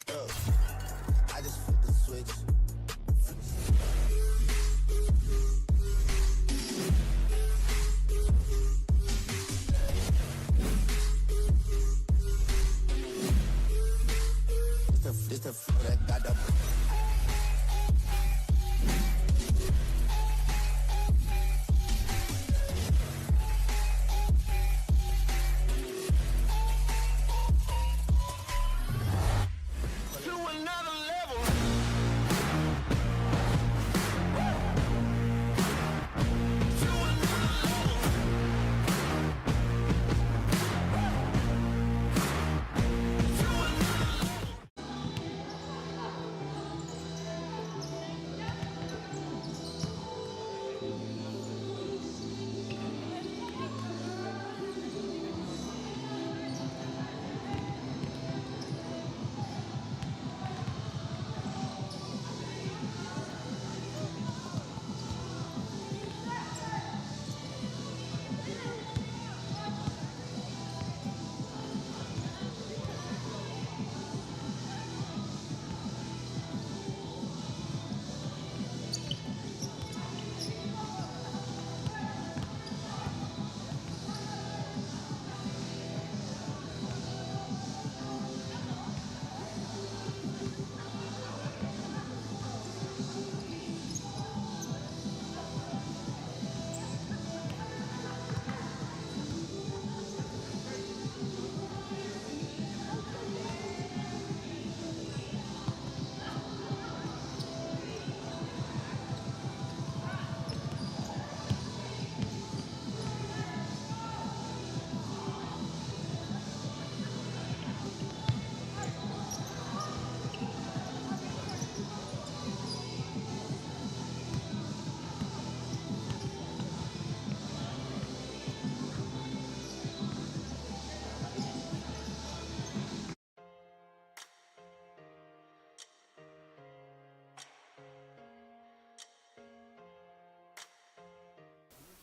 I just flipped the switch. It's the flow that got the.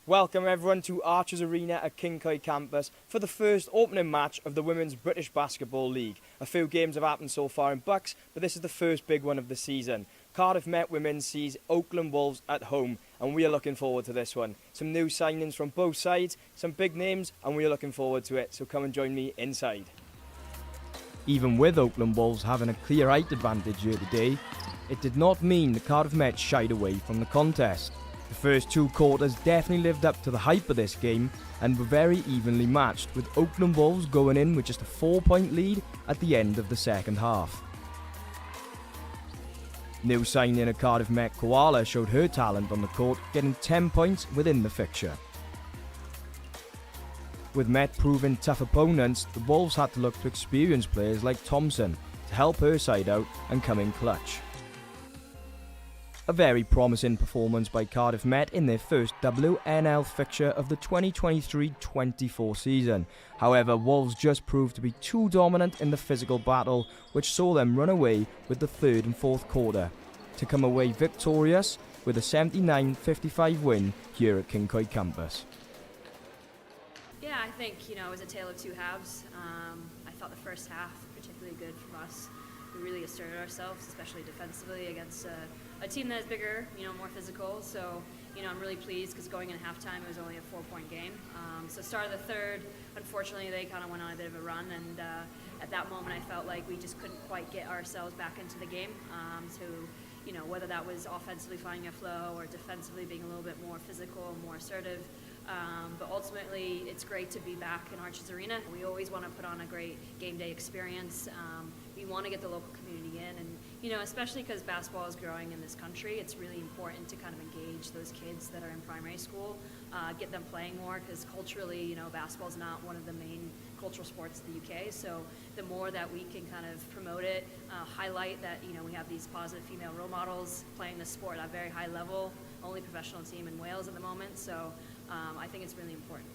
Welcome everyone to Archers Arena at Kingcoy campus for the first opening match of the Women's British Basketball League. A few games have happened so far in Bucks, but this is the first big one of the season. Cardiff Met Women sees Oakland Wolves at home, and we are looking forward to this one. Some new signings from both sides, some big names, and we are looking forward to it, so come and join me inside. Even with Oakland Wolves having a clear height advantage here today, it did not mean the Cardiff Met shied away from the contest. The first two quarters definitely lived up to the hype of this game and were very evenly matched, with Oakland Wolves going in with just a 4-point lead at the end of the second half. New signing of Cardiff Met Koala showed her talent on the court, getting 10 points within the fixture. With Met proving tough opponents, the Wolves had to look to experienced players like Thompson to help her side out and come in clutch. A very promising performance by Cardiff Met in their first WNL fixture of the 2023-24 season. However, Wolves just proved to be too dominant in the physical battle, which saw them run away with the third and fourth quarter, to come away victorious with a 79-55 win here at Kingcoy campus. Yeah, I think, it was a tale of two halves. I thought the first half particularly good from us. We really asserted ourselves, especially defensively, against a team that is bigger, more physical. So, I'm really pleased because going in halftime, it was only a 4-point game. So start of the third, unfortunately, they kind of went on a bit of a run, and at that moment, I felt like we just couldn't quite get ourselves back into the game. Whether that was offensively finding a flow or defensively being a little bit more physical and more assertive. But ultimately, it's great to be back in Archers Arena. We always want to put on a great game day experience. We want to get the local community in, and especially because basketball is growing in this country, it's really important to kind of engage those kids that are in primary school, get them playing more, because culturally, basketball is not one of the main cultural sports in the UK. So the more that we can kind of promote it, highlight that we have these positive female role models playing the sport at a very high level, only professional team in Wales at the moment. So I think it's really important.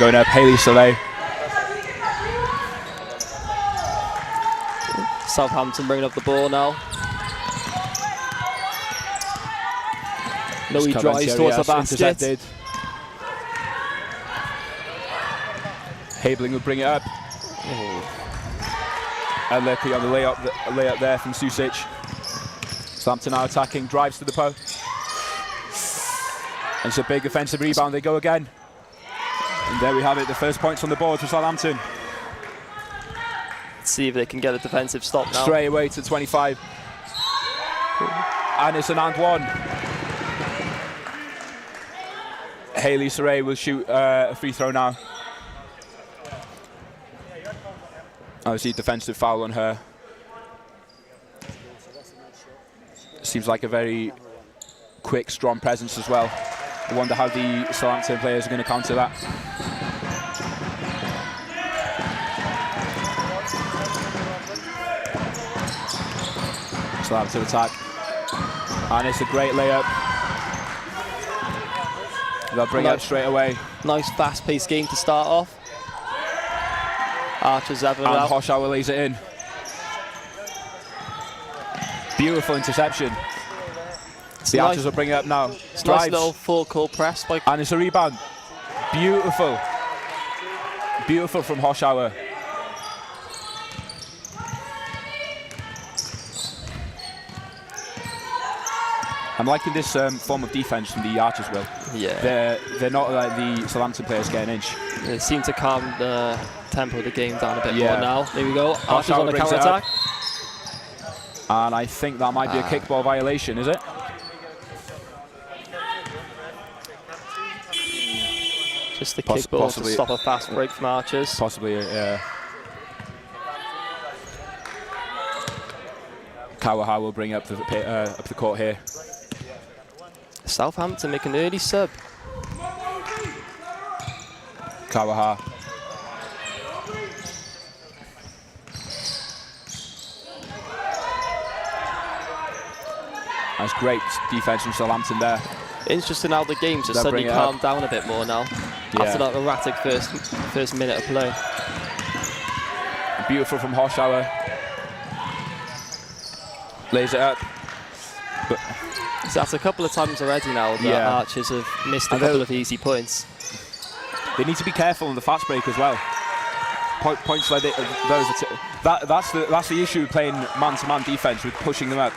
Going up, Hayley Soleil. Southampton bringing up the ball now. No, he drives towards the basket. Intercepted. Habling will bring it up. And lucky on the layup there from Susic. Southampton now attacking, drives to the post. And it's a big offensive rebound, they go again. And there we have it, the first points on the board for Southampton. Let's see if they can get a defensive stop now. Straight away to 25. And it's an and one. Hayley Saray will shoot a free throw now. Obviously, defensive foul on her. Seems like a very quick, strong presence as well. I wonder how the Southampton players are going to counter that. Southampton attack. And it's a great layup. They'll bring it up straight away. Nice fast-paced game to start off. Archer's ever And out. Hoshauer lays it in. Beautiful interception. The Archers will bring it up now. It's a nice little full-court press by. And it's a rebound. Beautiful. Beautiful from Hoshauer. I'm liking this form of defense from the Archers, Will. Yeah. They're not like the Southampton players getting an inch. They seem to calm the tempo of the game down a bit more now. There we go. Archers Hoshauer on the brings it counter-attack. And I think that might be a kickball violation, is it? Just the kickball to possibly. stop a fast break from Archers. Possibly, yeah. Kawaha will bring up the court here. Southampton make an early sub. Kawaha. That's great defense from Southampton there. Interesting how the game's just suddenly calmed down a bit more now. Yeah. After that erratic first minute of play. Beautiful from Hoshauer. Lays it up. But so that's a couple of times already now that Archers have missed a couple of easy points. They need to be careful on the fast break as well. Points like those. That's the issue with playing man-to-man defense, with pushing them up.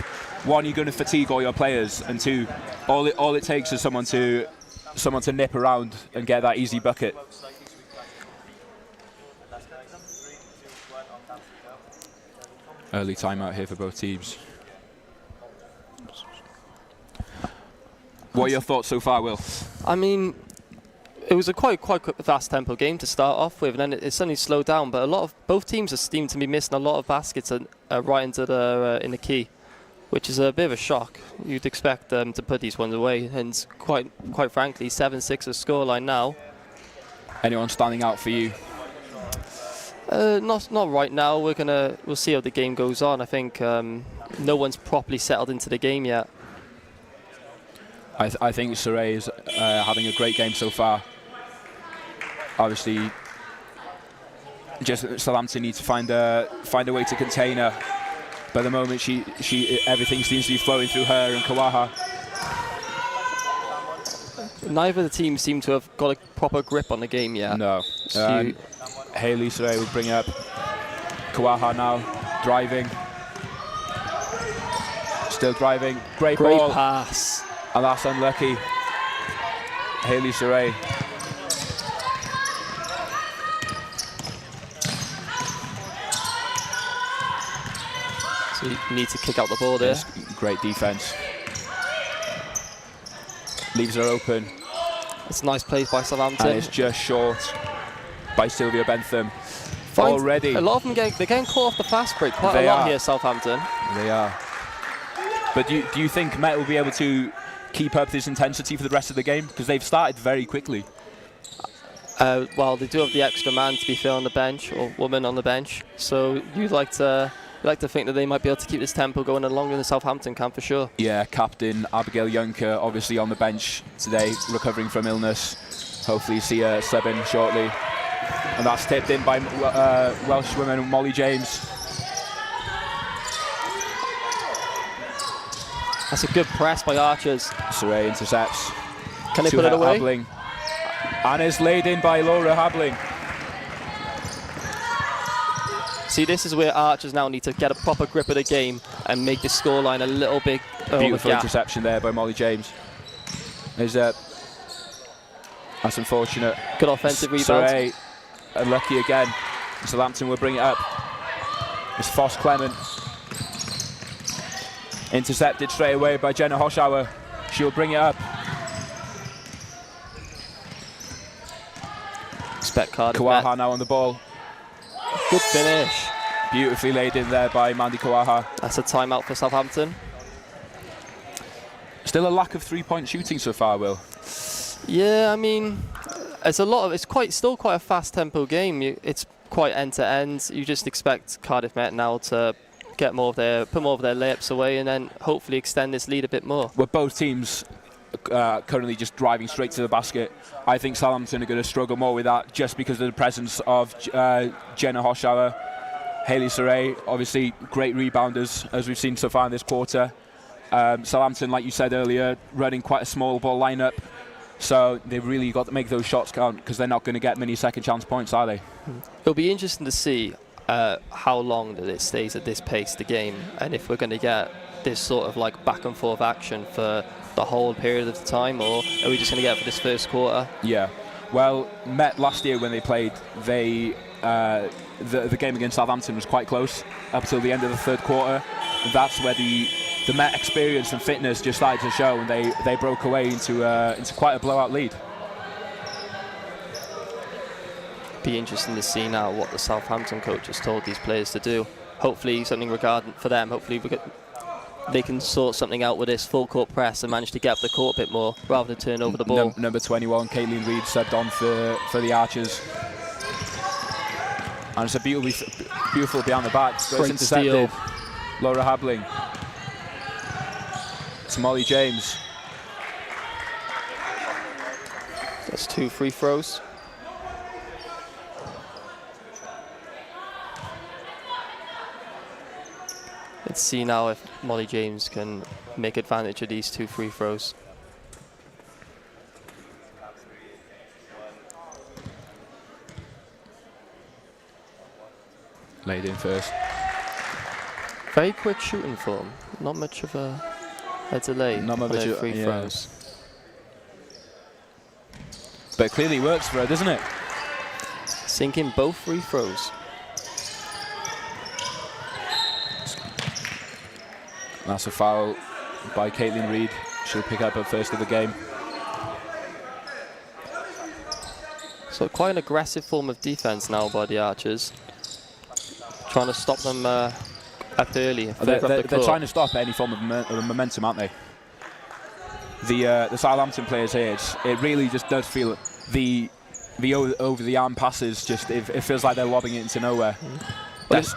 One, you're going to fatigue all your players, and two, all it takes is someone to nip around and get that easy bucket. Early timeout here for both teams. What are your thoughts so far, Will? I mean, it was a quite fast tempo game to start off with, and then it suddenly slowed down. But both teams seem to be missing a lot of baskets right into in the key, which is a bit of a shock. You'd expect them to put these ones away, and quite frankly, 7-6 is scoreline now. Anyone standing out for you? Not right now. We'll see how the game goes on. I think no one's properly settled into the game yet. I think Saray is having a great game so far. Obviously, just Southampton need to find a way to contain her. But at the moment, everything seems to be flowing through her and Kawaha. Neither of the teams seem to have got a proper grip on the game yet. No. Hayley Saray will bring up Kawaha now, driving. Still driving. Great ball. Pass. And that's unlucky. Hayley Saray. So you need to kick out the ball there. Yes, great defense. Leaves her open. It's a nice play by Southampton. And it's just short by Sylvia Bentham. Already. A lot of them they're getting caught off the fast break quite a lot here, Southampton. They are. But do you think Met will be able to keep up this intensity for the rest of the game? Because they've started very quickly. Well, they do have the extra man to be fair on the bench, or woman on the bench. So you'd like to think that they might be able to keep this tempo going longer than Southampton can, for sure. Yeah, captain Abigail Juncker obviously on the bench today, recovering from illness. Hopefully see a sub in shortly. And that's tipped in by Welsh woman Molly James. That's a good press by Archers. Saray intercepts. Can they put it away? Habling. And is laid in by Laura Habling. See, this is where Archers now need to get a proper grip of the game and make the scoreline a little bit Beautiful interception there by Molly James. That's unfortunate. Good offensive rebound. Saray unlucky again. Southampton will bring it up. It's Foss Clement. Intercepted straight away by Jenna Hoshauer. She'll bring it up. Expect Cardiff. Kawaha now on the ball. Good finish. Beautifully laid in there by Mandy Kawaha. That's a timeout for Southampton. Still a lack of three-point shooting so far, Will. Yeah, I mean, it's still quite a fast-tempo game. It's quite end-to-end. You just expect Cardiff Met now to put more of their layups away and then hopefully extend this lead a bit more. Well, both teams currently just driving straight to the basket. I think Southampton are going to struggle more with that just because of the presence of Jenna Hoshauer, Hayley Saray, obviously great rebounders as we've seen so far in this quarter. Southampton, like you said earlier, running quite a small ball lineup, so they've really got to make those shots count because they're not going to get many second chance points, are they? It'll be interesting to see how long that it stays at this pace, the game, and if we're going to get this sort of like back and forth action for the whole period of the time, or are we just going to get it for this first quarter? Yeah. Well, Met last year when they played, the game against Southampton was quite close up till the end of the third quarter. That's where the Met experience and fitness just started to show, and they broke away into quite a blowout lead. Be interesting to see now what the Southampton coach has told these players to do. Hopefully something for them. Hopefully they can sort something out with this full court press and manage to get up the court a bit more rather than turn over the ball. Number 21, Caitlin Reid, subbed on for the Archers. And it's a beautiful behind the back. Great intercepted. Steal. Laura Habling. It's Molly James. That's 2 free throws. Let's see now if Molly James can make advantage of these 2 free throws. Laid in first. Very quick shooting form. Not much of a delay. Not much of free throws. But it clearly works for her, doesn't it? Sinking both free throws. That's a foul by Caitlin Reid. She'll pick up her first of the game. So quite an aggressive form of defense now by the Archers. Trying to stop them up early. They're trying to stop any form of momentum, aren't they? The Southampton players here, it really just does feel the over-the-arm passes, it feels like they're lobbing it into nowhere.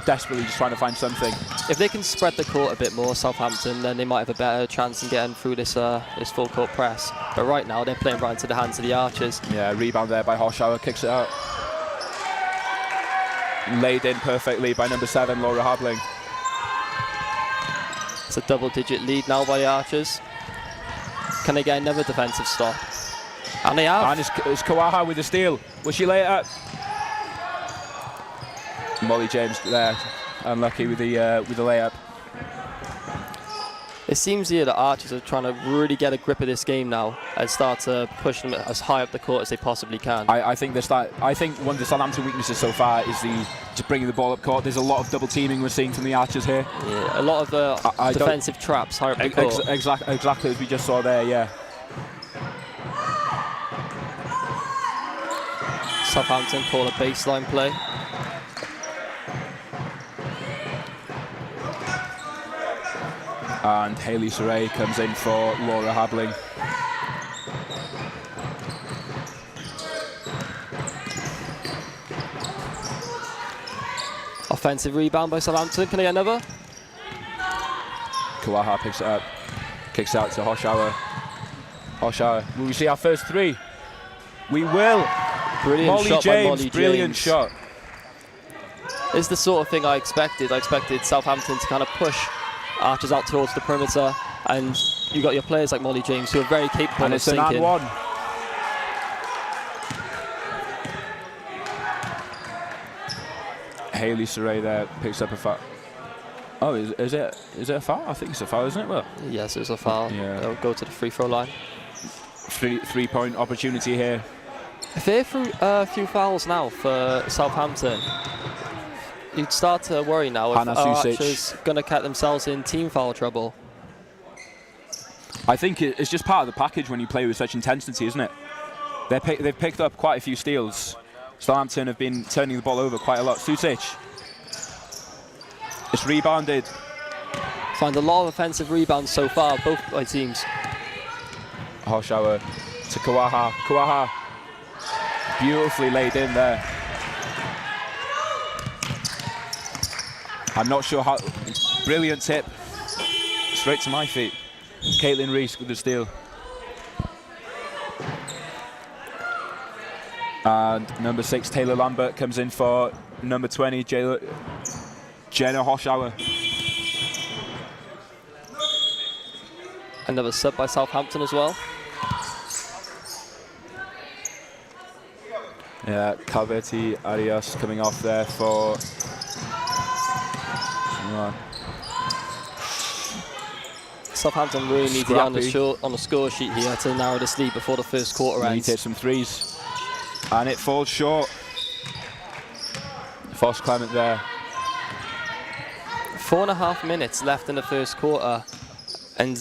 Desperately just trying to find something. If they can spread the court a bit more, Southampton, then they might have a better chance in getting through this full court press. But right now, they're playing right into the hands of the Archers. Yeah, rebound there by Hoshauer, kicks it out. Laid in perfectly by number 7, Laura Habling. It's a double-digit lead now by the Archers. Can they get another defensive stop? And they have. And it's Kawaha with the steal. Will she lay it up? Molly James there, unlucky with the layup. It seems here that Archers are trying to really get a grip of this game now and start to push them as high up the court as they possibly can. I think one of the Southampton weaknesses so far is just bringing the ball up court. There's a lot of double teaming we're seeing from the Archers here. Yeah, a lot of defensive traps high up the court. Exactly as we just saw there, yeah. Southampton call a baseline play. And Hayley Saray comes in for Laura Habling. Offensive rebound by Southampton. Can they get another? Kawaha picks it up. Kicks out to Hoshauer. Will we see our first 3? We will. Brilliant Molly shot by James, Molly brilliant James. shot. It's the sort of thing I expected. I expected Southampton to kind of push Archers out towards the perimeter, and you got your players like Molly James who are very capable And of it's an sinking. and one. Hayley Saray there picks up a foul. Oh, is it a foul? I think it's a foul, isn't it? Well, Yes, it was a foul. Yeah. They'll go to the free throw line. three-point opportunity here. If they're through a few fouls now for Southampton, you'd start to worry now if Hannah Susic. Archers going to get themselves in team foul trouble. I think it's just part of the package when you play with such intensity, isn't it? They've picked up quite a few steals. Southampton have been turning the ball over quite a lot. Susic. It's rebounded. Find a lot of offensive rebounds so far, both by teams. Hoshauer to Kawaha. Kawaha. Beautifully laid in there. I'm not sure how. Brilliant tip. Straight to my feet. Caitlin Reese with the steal. And number 6, Taylor Lambert, comes in for number 20, Jenna Hoshauer. Another sub by Southampton as well. Yeah, Calvetti Arias coming off there for. Southampton really need to get on the score sheet here to narrow this lead before the first quarter Need ends. to hit some threes. And it falls short. Foss Clement there. 4.5 minutes left in the first quarter, and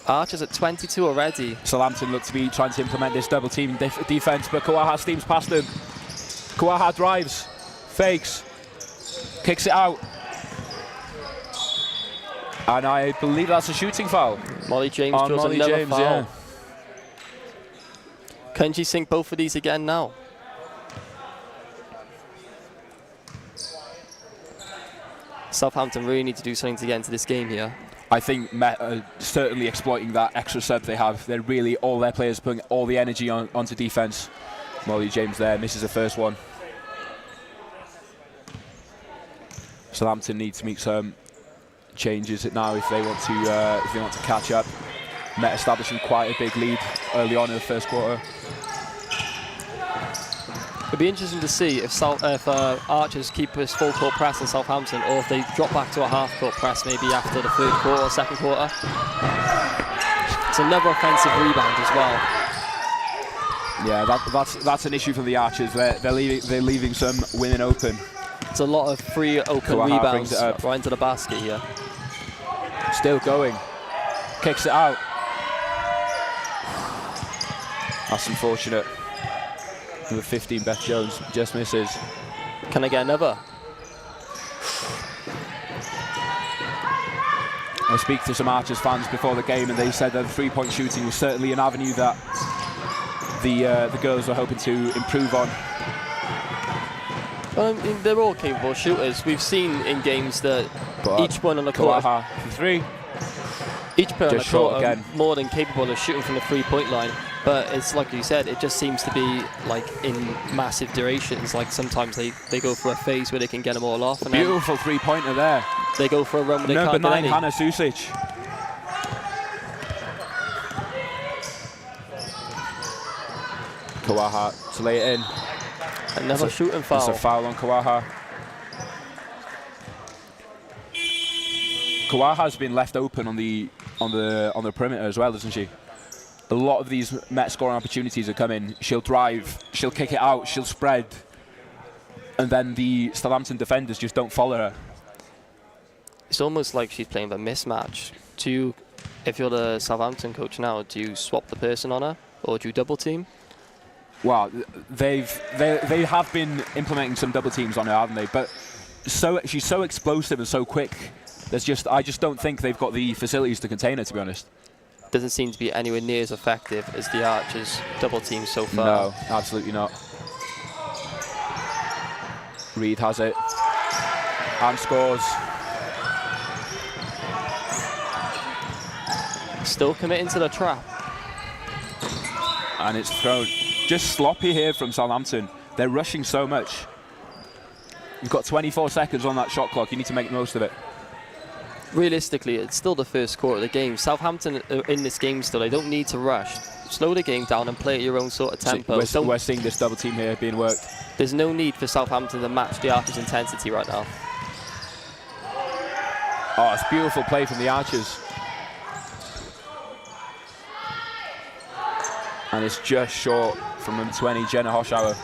Archers at 22 already. Southampton look to be trying to implement this double team defense, but Kawaha steams past them. Kawaha drives, fakes, kicks it out. And I believe that's a shooting foul. Molly James On draws Molly another James, foul. yeah. Can she sink both of these again now? Southampton really need to do something to get into this game here. I think Met are certainly exploiting that extra sub they have. They're really, all their players putting all the energy onto defense. Molly James there misses the first one. Southampton need to make some changes now if they want to catch up. Met establishing quite a big lead early on in the first quarter. It'll be interesting to see if Archers keep this full court press in Southampton, or if they drop back to a half court press maybe after the third quarter or second quarter. It's another offensive rebound as well. Yeah, that's an issue for the Archers. They're leaving some women open. It's a lot of free open Kawaha brings rebounds it up. right into the basket here. Still going. Kicks it out. That's unfortunate. Number 15, Beth Jones, just misses. Can I get another? I speak to some Archers fans before the game, and they said that the three-point shooting was certainly an avenue that the girls were hoping to improve on. Well, I mean, they're all capable shooters. We've seen in games that But each one on the court, Kawaha for three. each player on the Just short court are again. more than capable of shooting from the three-point line. But it's like you said, it just seems to be like in massive durations. Like sometimes they go for a phase where they can get them all off, and then Beautiful three-pointer there. they go for a run where they Number can't get 9, any. Hannah Susic. Kawaha to lay it in. Another shooting That's foul. a foul on Kawaha. Kawaha's been left open on the perimeter as well, doesn't she? A lot of these Met scoring opportunities are coming. She'll drive, she'll kick it out, she'll spread, and then the Southampton defenders just don't follow her. It's almost like she's playing a mismatch. If you're the Southampton coach now, do you swap the person on her, or do you double team? Well, they have been implementing some double teams on her, haven't they? But she's so explosive and so quick. I just don't think they've got the facilities to contain her, to be honest. Doesn't seem to be anywhere near as effective as the Archers double team so far. No, absolutely not. Reed has it and scores. Still committing to the trap. And it's thrown. just sloppy here from Southampton. They're rushing so much. You've got 24 seconds on that shot clock. You need to make the most of it. Realistically, it's still the first quarter of the game. Southampton are in this game still. They don't need to rush. Slow the game down and play at your own sort of tempo. We're seeing this double team here being worked. There's no need for Southampton to match the Archers' intensity right now. Oh, it's beautiful play from the Archers. And it's just short from number 20, Jenna Hoshauer.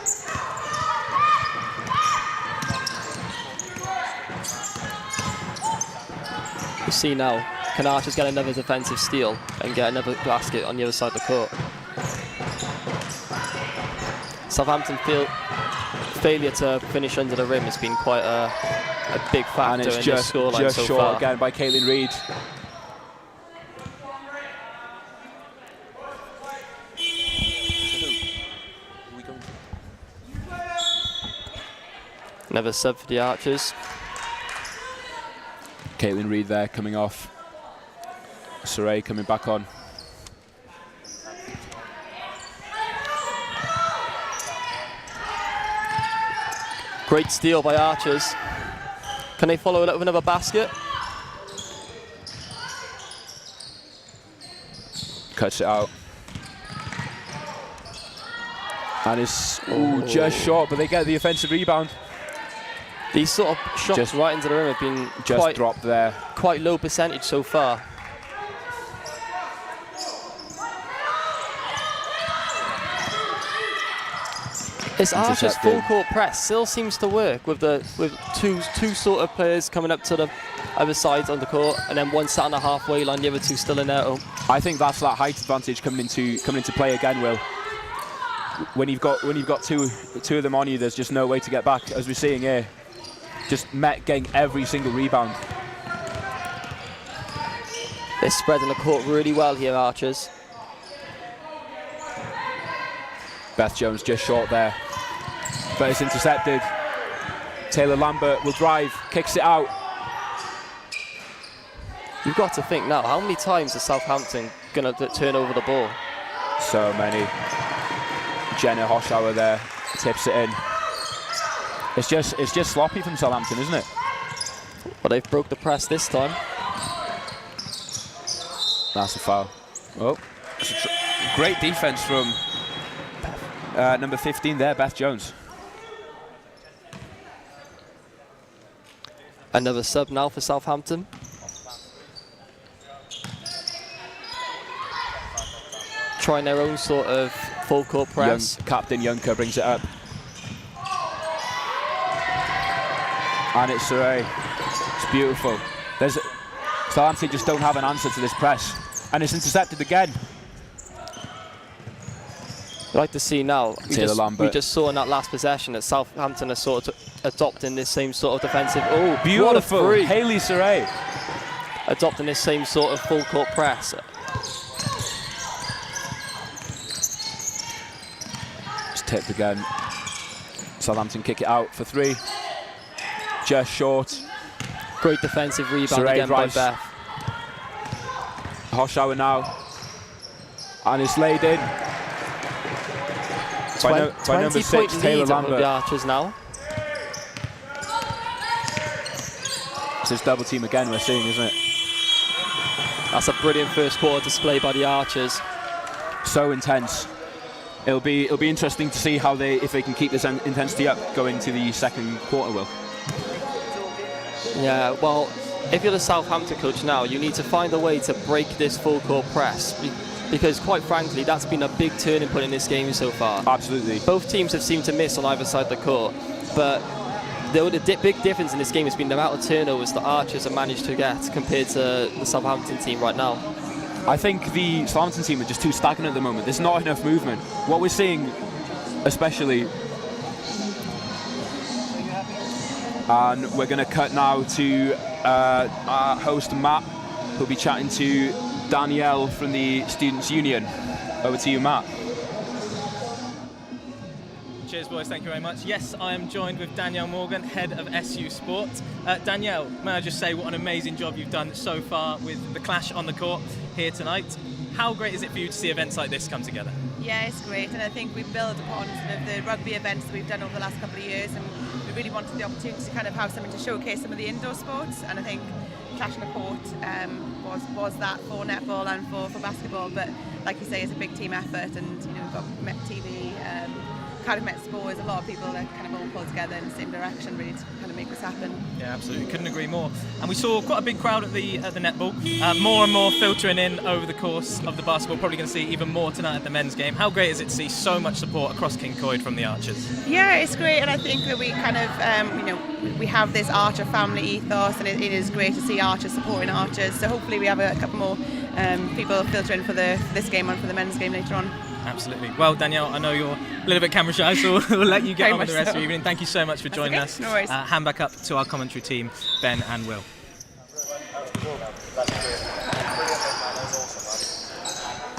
You see now, can Archers get another defensive steal and get another basket on the other side of the court? Southampton failure to finish under the rim has been quite a big factor in this scoreline so short far. Again by Caitlin Reid. Another sub for the Archers. Caitlin Reid there coming off. Saray coming back on. Great steal by Archers. Can they follow it up with another basket? Cuts it out. And it's just short, but they get the offensive rebound. These sort of shots right into the rim have been just dropped there. Quite low percentage so far. This Archers full court press still seems to work with two sort of players coming up to the other side on the court, and then one sat on the halfway line, the other two still in there. I think that's that height advantage coming into play again, Will. When you've got two of them on you, there's just no way to get back, as we're seeing here. Just Met getting every single rebound. They're spreading the court really well here, Archers. Beth Jones just short there, but it's intercepted. Taylor Lambert will drive, kicks it out. You've got to think now, how many times is Southampton going to turn over the ball? So many. Jenna Hoshauer there tips it in. It's just sloppy from Southampton, isn't it? Well, they've broke the press this time. That's a foul. Oh, great defense from number 15 there, Beth Jones. Another sub now for Southampton. Trying their own sort of full court press. Captain Junker brings it up. And it's Saray. It's beautiful. Southampton just don't have an answer to this press. And it's intercepted again. I'd like to see now, we just saw in that last possession that Southampton are sort of adopting this same sort of defensive. Oh, beautiful. What a Hayley Saray. Adopting this same sort of full court press. It's tipped again. Southampton kick it out for three. Just short. Great defensive rebound Saray again drives. by Beth. Hoshauer now. And it's laid in. By number 6, Taylor Lambert. The Archers now. It's this double team again we're seeing, isn't it? That's a brilliant first quarter display by the Archers. So intense. It'll be interesting to see how if they can keep this intensity up going to the second quarter, Will. Yeah, well, if you're the Southampton coach now, you need to find a way to break this full court press, because quite frankly, that's been a big turning point in this game so far. Absolutely. Both teams have seemed to miss on either side of the court, but the big difference in this game has been the amount of turnovers the Archers have managed to get compared to the Southampton team right now. I think the Southampton team are just too stagnant at the moment. There's not enough movement. What we're seeing, especially, and we're going to cut now to our host Matt, who'll be chatting to Danielle from the Students' Union. Over to you, Matt. Cheers, boys. Thank you very much. Yes, I am joined with Danielle Morgan, head of SU Sport. Danielle, may I just say what an amazing job you've done so far with the clash on the court here tonight. How great is it for you to see events like this come together? Yeah, it's great, and I think we build upon sort of the rugby events that we've done over the last couple of years, and we really wanted the opportunity to kind of have something to showcase some of the indoor sports, and I think Clash on the Court was that for netball and for basketball, but like you say, it's a big team effort, and you know, we've got Met TV, Cardiff Met Sport, a lot of people that kind of all pull together in the same direction really to kind of make this happen. Yeah, absolutely, couldn't agree more. And we saw quite a big crowd at the netball, more and more filtering in over the course of the basketball. Probably going to see even more tonight at the men's game. How great is it to see so much support across Kincoid from the Archers? Yeah, it's great, and I think that we kind of, you know, we have this Archer family ethos, and it is great to see Archers supporting Archers. So hopefully we have a couple more people filtering for this game and for the men's game later on. Absolutely. Well, Danielle, I know you're a little bit camera shy, so we'll let you get on with the rest of the evening. Thank you so much for joining us. No worries. Hand back up to our commentary team, Ben and Will.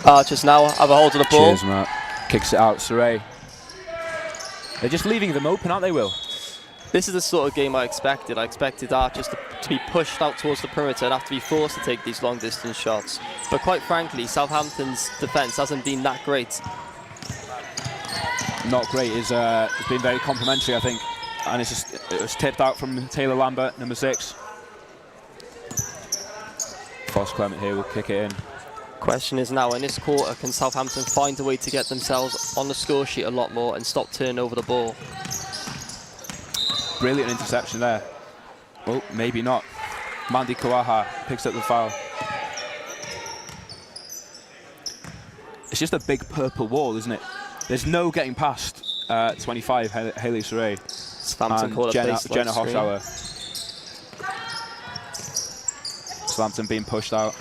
Archers now have a hold of the ball. Cheers, Matt. Kicks it out, Saray. They're just leaving them open, aren't they, Will? This is the sort of game I expected. I expected Archers to be pushed out towards the perimeter and have to be forced to take these long distance shots. But quite frankly, Southampton's defence hasn't been that great. Not great. It's been very complimentary, I think. And it was tipped out from Taylor Lambert, number 6. Foss Clement here will kick it in. Question is now, in this quarter, can Southampton find a way to get themselves on the score sheet a lot more and stop turning over the ball? Brilliant interception there. Well, maybe not. Mandy Kawaha picks up the foul. It's just a big purple wall, isn't it? There's no getting past 25, Haley Saray. Southampton call it Jenna baseline Hoshauer. Southampton being pushed out.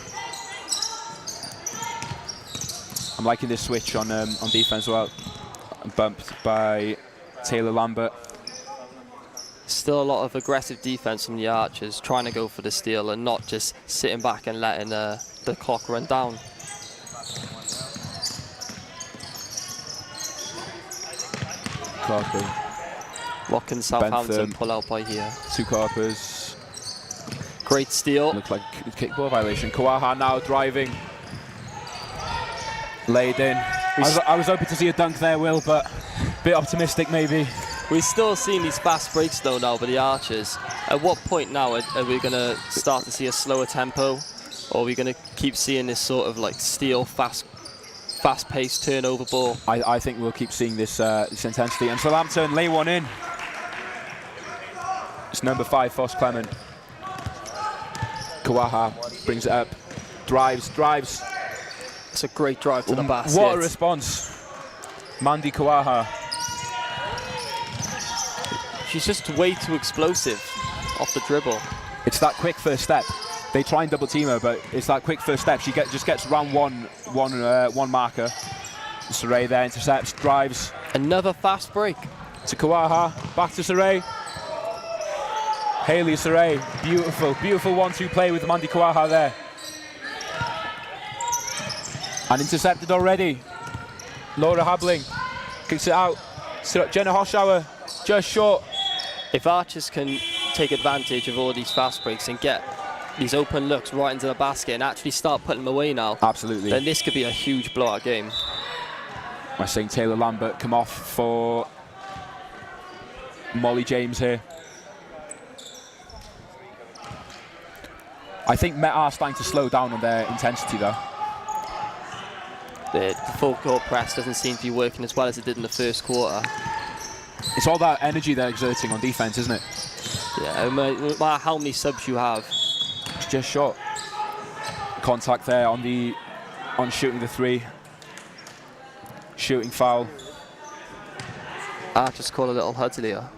I'm liking this switch on defense as well. Bumped by Taylor Lambert. Still a lot of aggressive defence from the Archers, trying to go for the steal and not just sitting back and letting the clock run down. Clarky. What can Southampton Bentham. pull out by here? 2 Carpers. Great steal. Looks like a kickball violation. Kawaha now driving. Laid in. I was hoping to see a dunk there, Will, but a bit optimistic maybe. We're still seeing these fast breaks though now by the Archers. At what point now are we going to start to see a slower tempo? Or are we going to keep seeing this sort of like steal, fast-paced turnover ball? I think we'll keep seeing this intensity. And Southampton lay one in. It's number 5, Foss Clement. Kawaha brings it up. Drives. It's a great drive to the basket. What a response. Mandy Kawaha. She's just way too explosive off the dribble. It's that quick first step. They try and double team her, but it's that quick first step. She just gets round one marker. Saray there intercepts, drives. Another fast break. To Kawaha, back to Saray. Haley Saray, beautiful 1-2 play with Mandy Kawaha there. And intercepted already. Laura Habling kicks it out. Jenna Hoshauer just short. If Archers can take advantage of all these fast breaks and get these open looks right into the basket and actually start putting them away now, absolutely, then this could be a huge blowout game. I'm saying Taylor Lambert come off for Molly James here. I think Met are starting to slow down on their intensity though. The full court press doesn't seem to be working as well as it did in the first quarter. It's all that energy they're exerting on defense, isn't it? Yeah, no matter how many subs you have. It's just short. Contact there on shooting the 3. Shooting foul. Just call a little huddle here.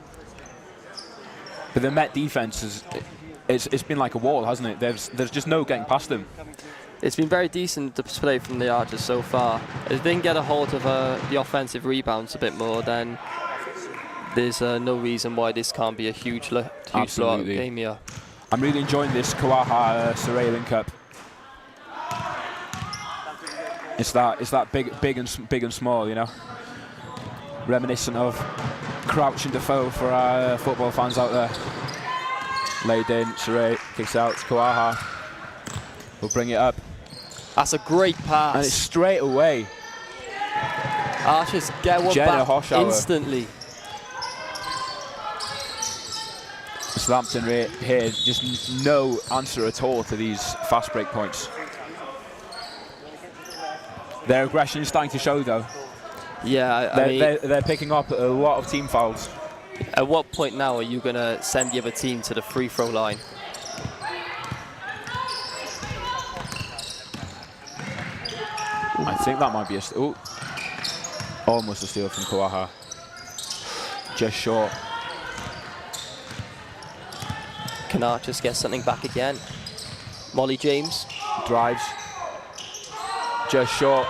But the Met defense it's been like a wall, hasn't it? There's just no getting past them. It's been very decent display from the Archers so far. If they can get a hold of the offensive rebounds a bit more, then there's no reason why this can't be a huge blowout game here. I'm really enjoying this Kawaha Saray link up. It's that big and small, you know. Reminiscent of Crouch and Defoe for our football fans out there. Laid in, Saray kicks out to Kawaha. We'll bring it up. That's a great pass. And it's straight away. Archers get one Jenna back Hoshauer. instantly. Southampton here, just no answer at all to these fast break points. Their aggression is starting to show, though. Yeah, They're picking up a lot of team fouls. At what point now are you going to send the other team to the free throw line? I think that might be almost a steal from Kawaha. Just short. Can Archers get something back again? Molly James. Drives. Just short.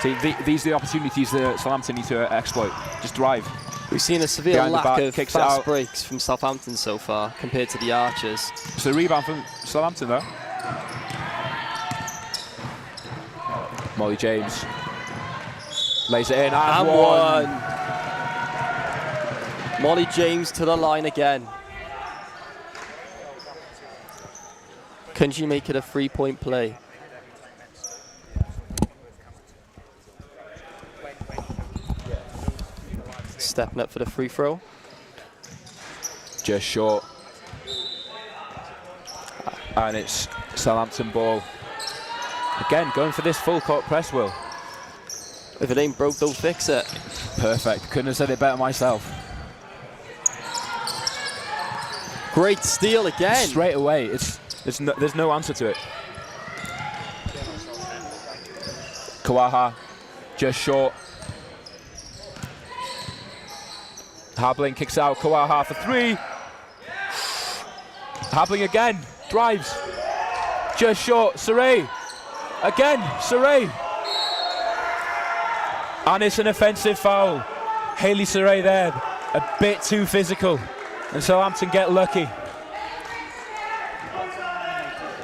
See, these are the opportunities that Southampton need to exploit. Just drive. We've seen a severe Behind the lack back, of kicks fast out. breaks from Southampton so far compared to the Archers. It's a rebound from Southampton, though. Molly James lays it in, and one. Molly James to the line again. Can she make it a 3-point play? Stepping up for the free throw. Just short. And it's Southampton ball. Again, going for this full court press, Will. If it ain't broke, don't fix it. Perfect. Couldn't have said it better myself. Great steal again. Straight away. There's no answer to it. Kawaha, just short. Habling kicks out. Kawaha for three. Habling again. Drives. Just short. Saray. Again. Saray. And it's an offensive foul. Hayley Saray there. A bit too physical. And Southampton get lucky.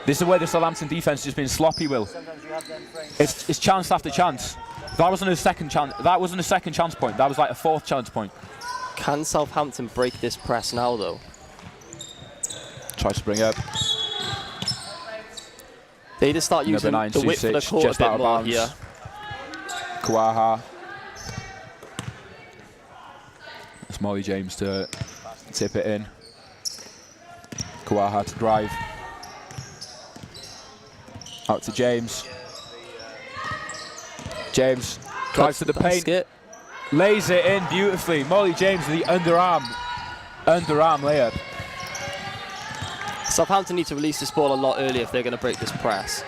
This is where the Southampton defense has been sloppy, Will. It's chance after chance. That wasn't a second chance. That wasn't a second chance point. That was like a fourth chance point. Can Southampton break this press now, though? Tries to bring up. They just start using the width of the court just a bit out of more bounds. here. Kawaha. It's Molly James to tip it in. Kawaha to drive. Out to James. James drives to the paint. Lays it in beautifully. Molly James with the underarm layup. Southampton need to release this ball a lot earlier if they're going to break this press.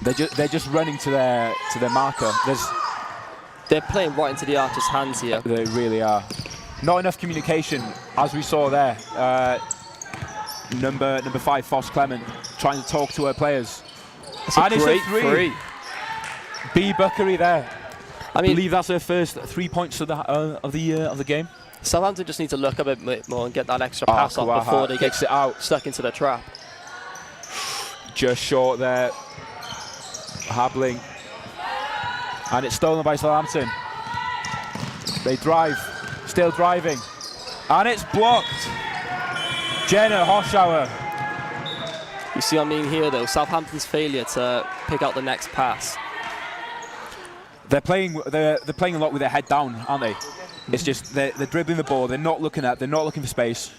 They're just running to their marker. They're playing right into the Archers' hands here. They really are. Not enough communication, as we saw there. Number 5, Foss Clement, trying to talk to her players. It's a great three. B. Buckery there. I believe that's her first 3 points of the game. Southampton just need to look a bit more and get that extra pass off before they get it out. Stuck into the trap. Just short there. Habling. And it's stolen by Southampton. They drive. Still driving. And it's blocked. Jenna Hoshauer. You see what I mean here, though? Southampton's failure to pick out the next pass. They're playing a lot with their head down, aren't they? It's just they're dribbling the ball. They're not looking for space.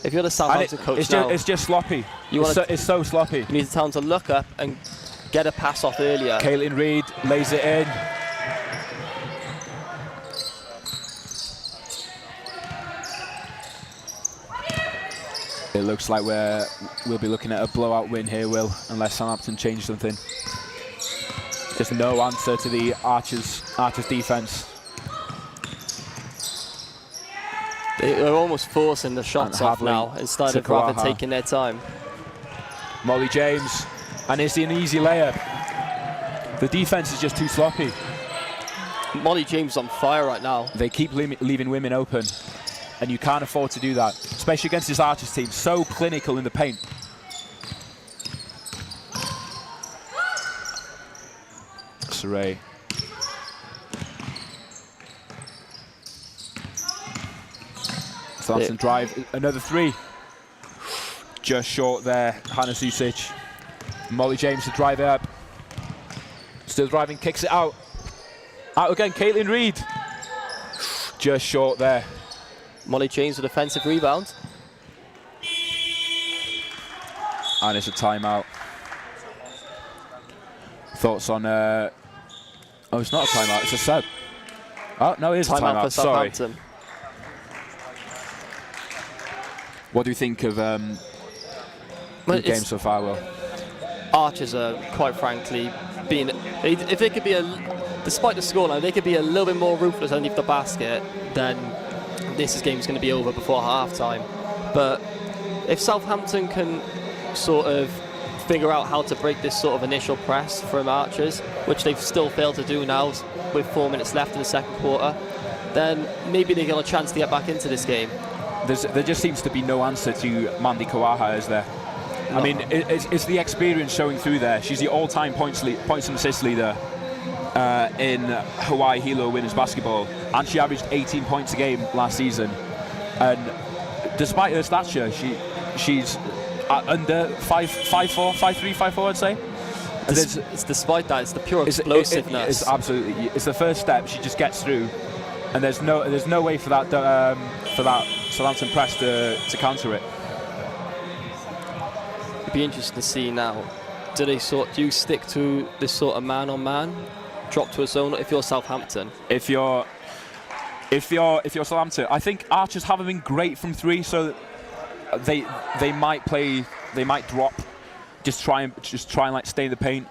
If you're the Southampton coach now, it's just sloppy. It's so sloppy. You need to tell them to look up and get a pass off earlier. Caitlin Reid lays it in. It looks like we'll be looking at a blowout win here, Will, unless Southampton change something. Just no answer to the Archers defence. They're almost forcing the shots off now instead of rather taking their time. Molly James, and it's an easy layup. The defence is just too sloppy. Molly James is on fire right now. They keep leaving women open, and you can't afford to do that, especially against this Archers team, so clinical in the paint. Saray. Southampton drive, another three. Just short there, Hannah Susic. Molly James to drive it up. Still driving, kicks it out. Out again, Caitlin Reid. Just short there. Molly James with offensive rebound. And it's a timeout. Thoughts on... oh, it's not a timeout, it's a sub. Oh, no, it is a timeout, for sorry. Southampton. What do you think of the game so far, Will? Archers are, quite frankly, being... If they could be despite the scoreline, they could be a little bit more ruthless underneath the basket, then this game's going to be over before half-time. But if Southampton can sort of figure out how to break this sort of initial press from Archers, which they've still failed to do now with 4 minutes left in the second quarter, then maybe they get a chance to get back into this game. There just seems to be no answer to Mandy Kawaha, is there? No. I mean, it's the experience showing through there. She's the all-time points and assist leader in Hawaii Hilo women's basketball, and she averaged 18 points a game last season. And despite her stature, she's under 5'4", 5'3", 5'4", I'd say. It's despite that, it's the pure explosiveness. It's absolutely. It's the first step. She just gets through, and there's no way for that Southampton press to counter it. It'd be interesting to see now. Do you stick to this sort of man-on-man, drop to a zone if you're Southampton? If you're Southampton, I think Archers haven't been great from three, so they might drop, just try and like stay in the paint,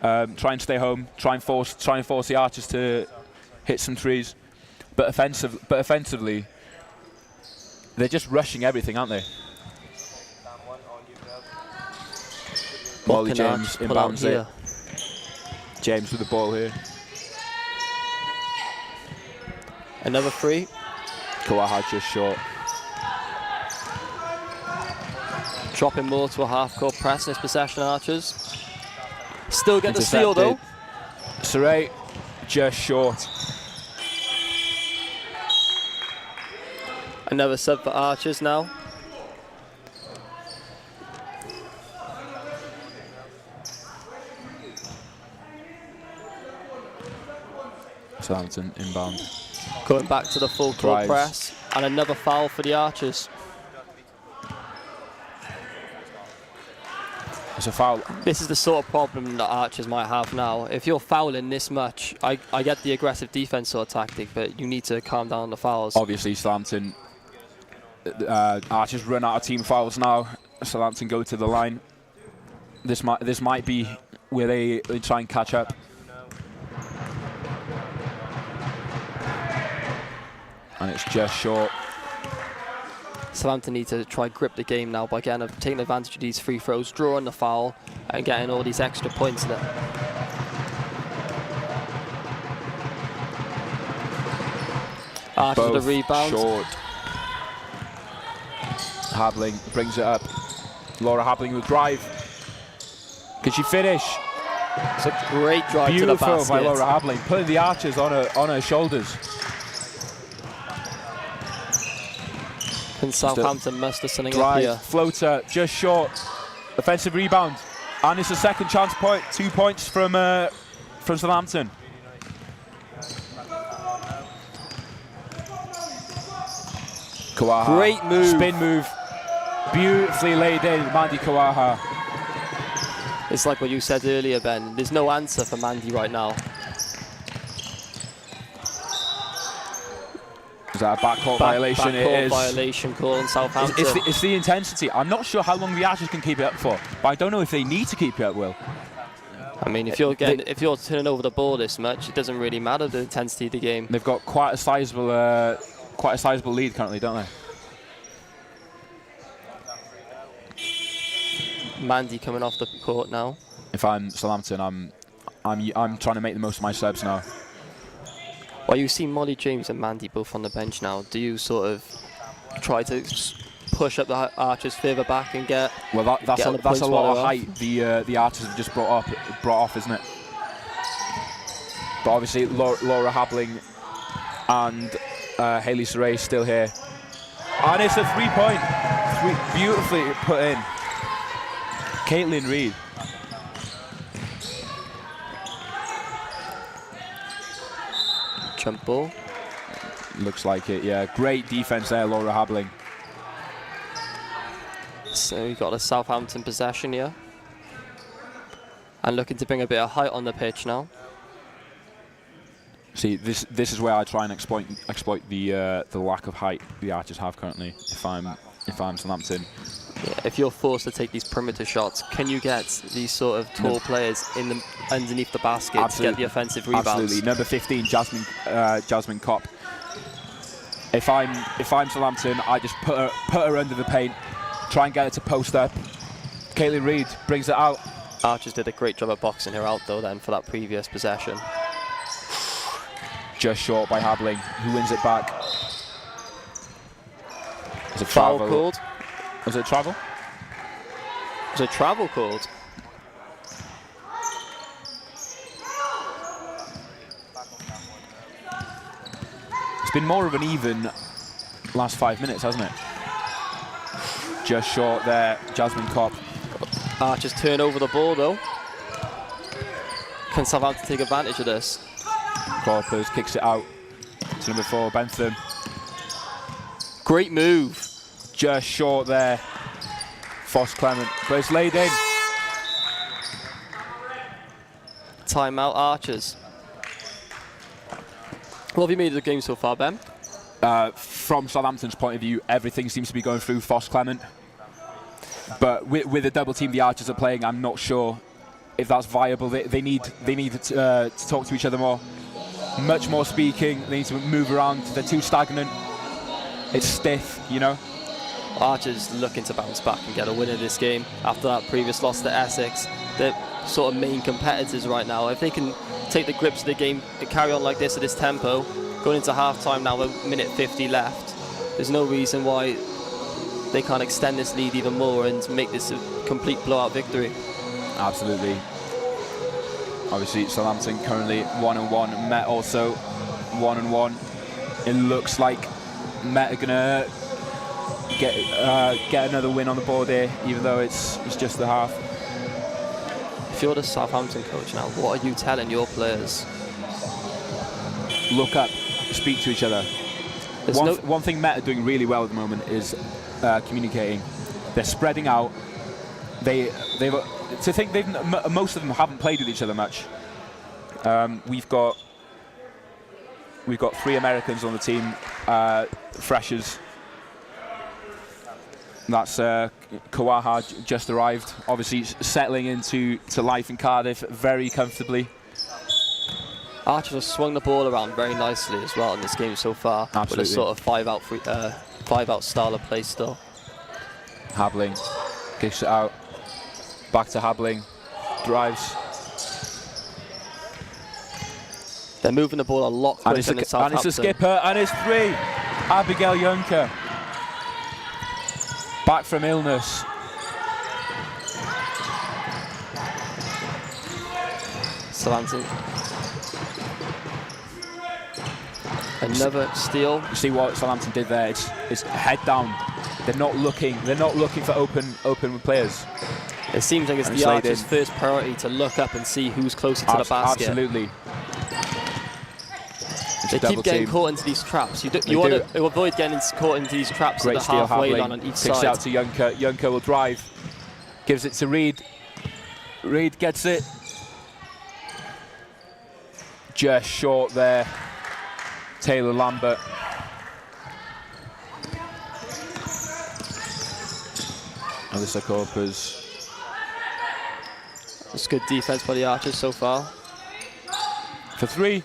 try and stay home, try and force the Archers to hit some threes, but offensively, they're just rushing everything, aren't they? Molly James inbounds it. James with the ball here. Another free. Kawaha just short. Dropping more to a half-court press in this possession, Archers. Still get the steal though. Saray just short. Another sub for Archers now. Southampton inbound. Going back to the full court press, and another foul for the Archers. It's a foul. This is the sort of problem that Archers might have now. If you're fouling this much, I get the aggressive defense sort of tactic, but you need to calm down the fouls. Obviously, Southampton, Archers run out of team fouls now. Southampton go to the line. This might be where they try and catch up. And it's just short. Southampton need to try grip the game now by taking advantage of these free throws, drawing the foul, and getting all these extra points in it. After the rebound. Short. Habling brings it up. Laura Habling will drive. Can she finish? It's a great drive to the basket. Beautiful by Laura Habling, putting the Archers on her shoulders. And Southampton must have something drive, up here. Floater, just short. Offensive rebound. And it's a second chance point. 2 points from Southampton. Kawaha. Great move. Spin move. Beautifully laid in, Mandy Kawaha. It's like what you said earlier, Ben. There's no answer for Mandy right now. Is that a backcourt violation? Backcourt violation call on Southampton. It's the intensity. I'm not sure how long the Archers can keep it up for, but I don't know if they need to keep it up, Will. I mean, if you're turning over the ball this much, it doesn't really matter the intensity of the game. They've got quite a sizable lead currently, don't they? Mandy coming off the court now. If I'm Southampton, I'm trying to make the most of my subs now. Well, you see Molly James and Mandy both on the bench now. Do you sort of try to push up the Archers further back and get? Well, that's a lot of height the Archers have just brought off, isn't it? But obviously Laura Habling and Hayley Saray still here, and it's a 3-point, beautifully put in. Caitlin Reid. jump ball. Looks like it, yeah. Great defence there, Laura Habling. So we've got a Southampton possession here. And looking to bring a bit of height on the pitch now. See, this is where I try and exploit the lack of height the Archers have currently. If I'm Southampton, Yeah, if you're forced to take these perimeter shots, can you get these sort of tall players in the underneath the basket to get the offensive rebounds? Absolutely. Number 15, Jasmine Kopp. If I'm Southampton, I just put her under the paint, try and get her to post up. Caitlin Reid brings it out. Archers did a great job of boxing her out though then for that previous possession. Just short by Habling, who wins it back. Is it Foul travel? called. Was it a travel? Was a travel called? It's been more of an even last 5 minutes, hasn't it? Just short there, Jasmine Kopp. Archers turn over the ball though. Can Southampton take advantage of this? Corpus kicks it out to number 4, Bentham. Great move. Just short there, Foss Clement, but it's laid in. Timeout, Archers. What have you made of the game so far, Ben? From Southampton's point of view, everything seems to be going through Foss Clement. But with the double team the Archers are playing, I'm not sure if that's viable. They need to talk to each other more. Much more speaking. They need to move around. They're too stagnant. It's stiff, you know. Archers looking to bounce back and get a win in this game after that previous loss to Essex. They're sort of main competitors right now. If they can take the grips of the game and carry on like this at this tempo, going into half-time now, with minute 50 left, there's no reason why they can't extend this lead even more and make this a complete blowout victory. Absolutely. Obviously, Southampton currently 1-1. Met also 1-1. It looks like Met are gonna get another win on the board here, even though it's just the half. If you're the Southampton coach now, what are you telling your players? Look up, speak to each other. One thing Met are doing really well at the moment is communicating. They're spreading out. Most of them haven't played with each other much. We've got 3 Americans on the team, freshers. That's Kawaha just arrived, obviously settling into life in Cardiff very comfortably. Archers have swung the ball around very nicely as well in this game so far. Absolutely. With a sort of five out style of play still. Habling kicks it out. Back to Habling. Drives. They're moving the ball a lot quicker than Southampton. And it's a skipper, and it's 3. Abigail Juncker. Back from illness. Southampton. Another steal. You see what Southampton did there? It's head down. They're not looking for open players. It seems like it's the Archers' first priority to look up and see who's closer to the basket. Absolutely. They keep getting caught into these traps. You want to avoid getting caught into these traps at the halfway line on each side. Kicks out to Juncker. Juncker will drive. Gives it to Reid. Reid gets it. Just short there. Taylor Lambert. Alyssa Corpus. It's good defense by the Archers so far. For 3.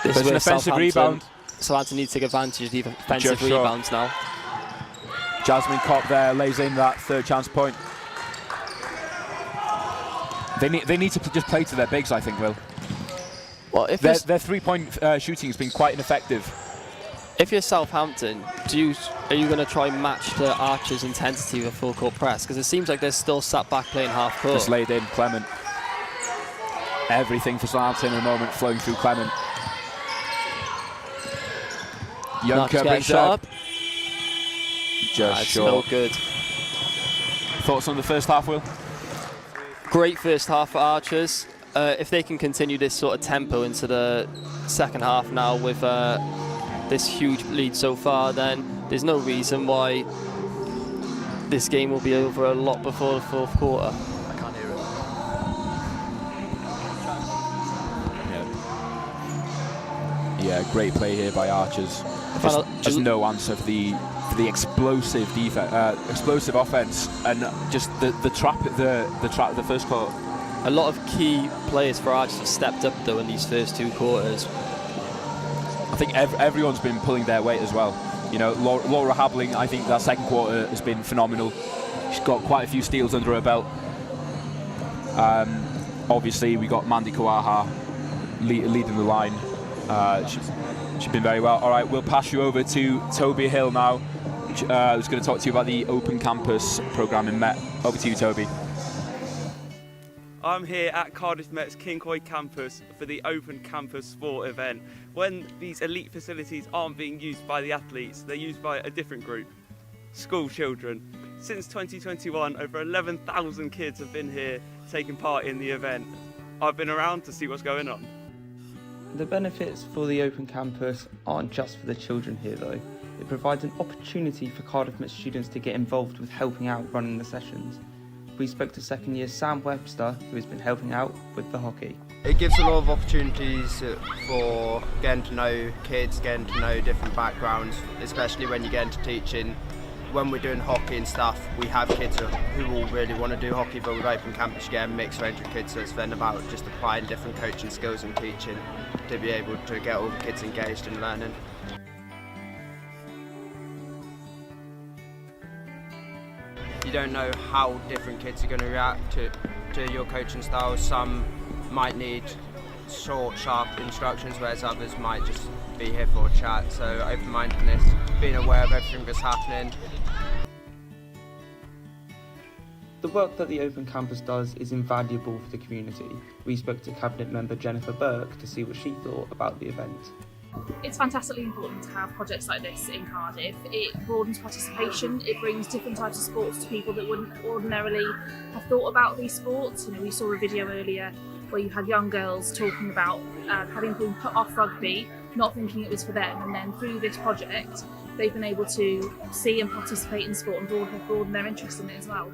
This is an offensive rebound. Southampton need to take advantage of the offensive rebounds now. Jasmine Kopp there lays in that 3rd chance point. They need to just play to their bigs, I think, Will. Well, if their 3-point shooting has been quite ineffective. If you're Southampton, are you going to try and match the Archers' intensity with a full court press? Because it seems like they're still sat back playing half court. Just laid in, Clement. Everything for Southampton in the moment flowing through Clement. Juncker brings up. Just short. No good. Thoughts on the first half, Will? Great first half for Archers. if they can continue this sort of tempo into the second half now with this huge lead so far, then there's no reason why this game will be over a lot before the fourth quarter. I can't hear it. Yeah, great play here by Archers. Just no answer for the explosive explosive offense, and just the trap at the first quarter. A lot of key players for Archers have stepped up though in these first 2 quarters. I think everyone's been pulling their weight as well. You know, Laura Habling, I think that second quarter has been phenomenal. She's got quite a few steals under her belt. Obviously, we got Mandy Kawaha leading the line. She's been very well. All right, we'll pass you over to Toby Hill now, who's going to talk to you about the Open Campus programme in Met. Over to you, Toby. I'm here at Cardiff Met's Kincoid campus for the Open Campus Sport event. When these elite facilities aren't being used by the athletes, they're used by a different group, school children. Since 2021, over 11,000 kids have been here taking part in the event. I've been around to see what's going on. The benefits for the Open Campus aren't just for the children here though. It provides an opportunity for Cardiff Met students to get involved with helping out running the sessions. We spoke to second year Sam Webster, who has been helping out with the hockey. It gives a lot of opportunities for getting to know kids, getting to know different backgrounds, especially when you get into teaching. When we're doing hockey and stuff, we have kids who all really want to do hockey, but with Open Campus you get a mixed range of kids, so it's then about just applying different coaching skills and teaching to be able to get all the kids engaged in learning. You don't know how different kids are going to react to your coaching style. Some might need short, sharp instructions, whereas others might just be here for a chat. So open-mindedness, being aware of everything that's happening. The work that the Open Campus does is invaluable for the community. We spoke to Cabinet member Jennifer Burke to see what she thought about the event. It's fantastically important to have projects like this in Cardiff. It broadens participation, it brings different types of sports to people that wouldn't ordinarily have thought about these sports. You know, we saw a video earlier where you had young girls talking about having been put off rugby, not thinking it was for them, and then through this project they've been able to see and participate in sport and broaden their interest in it as well.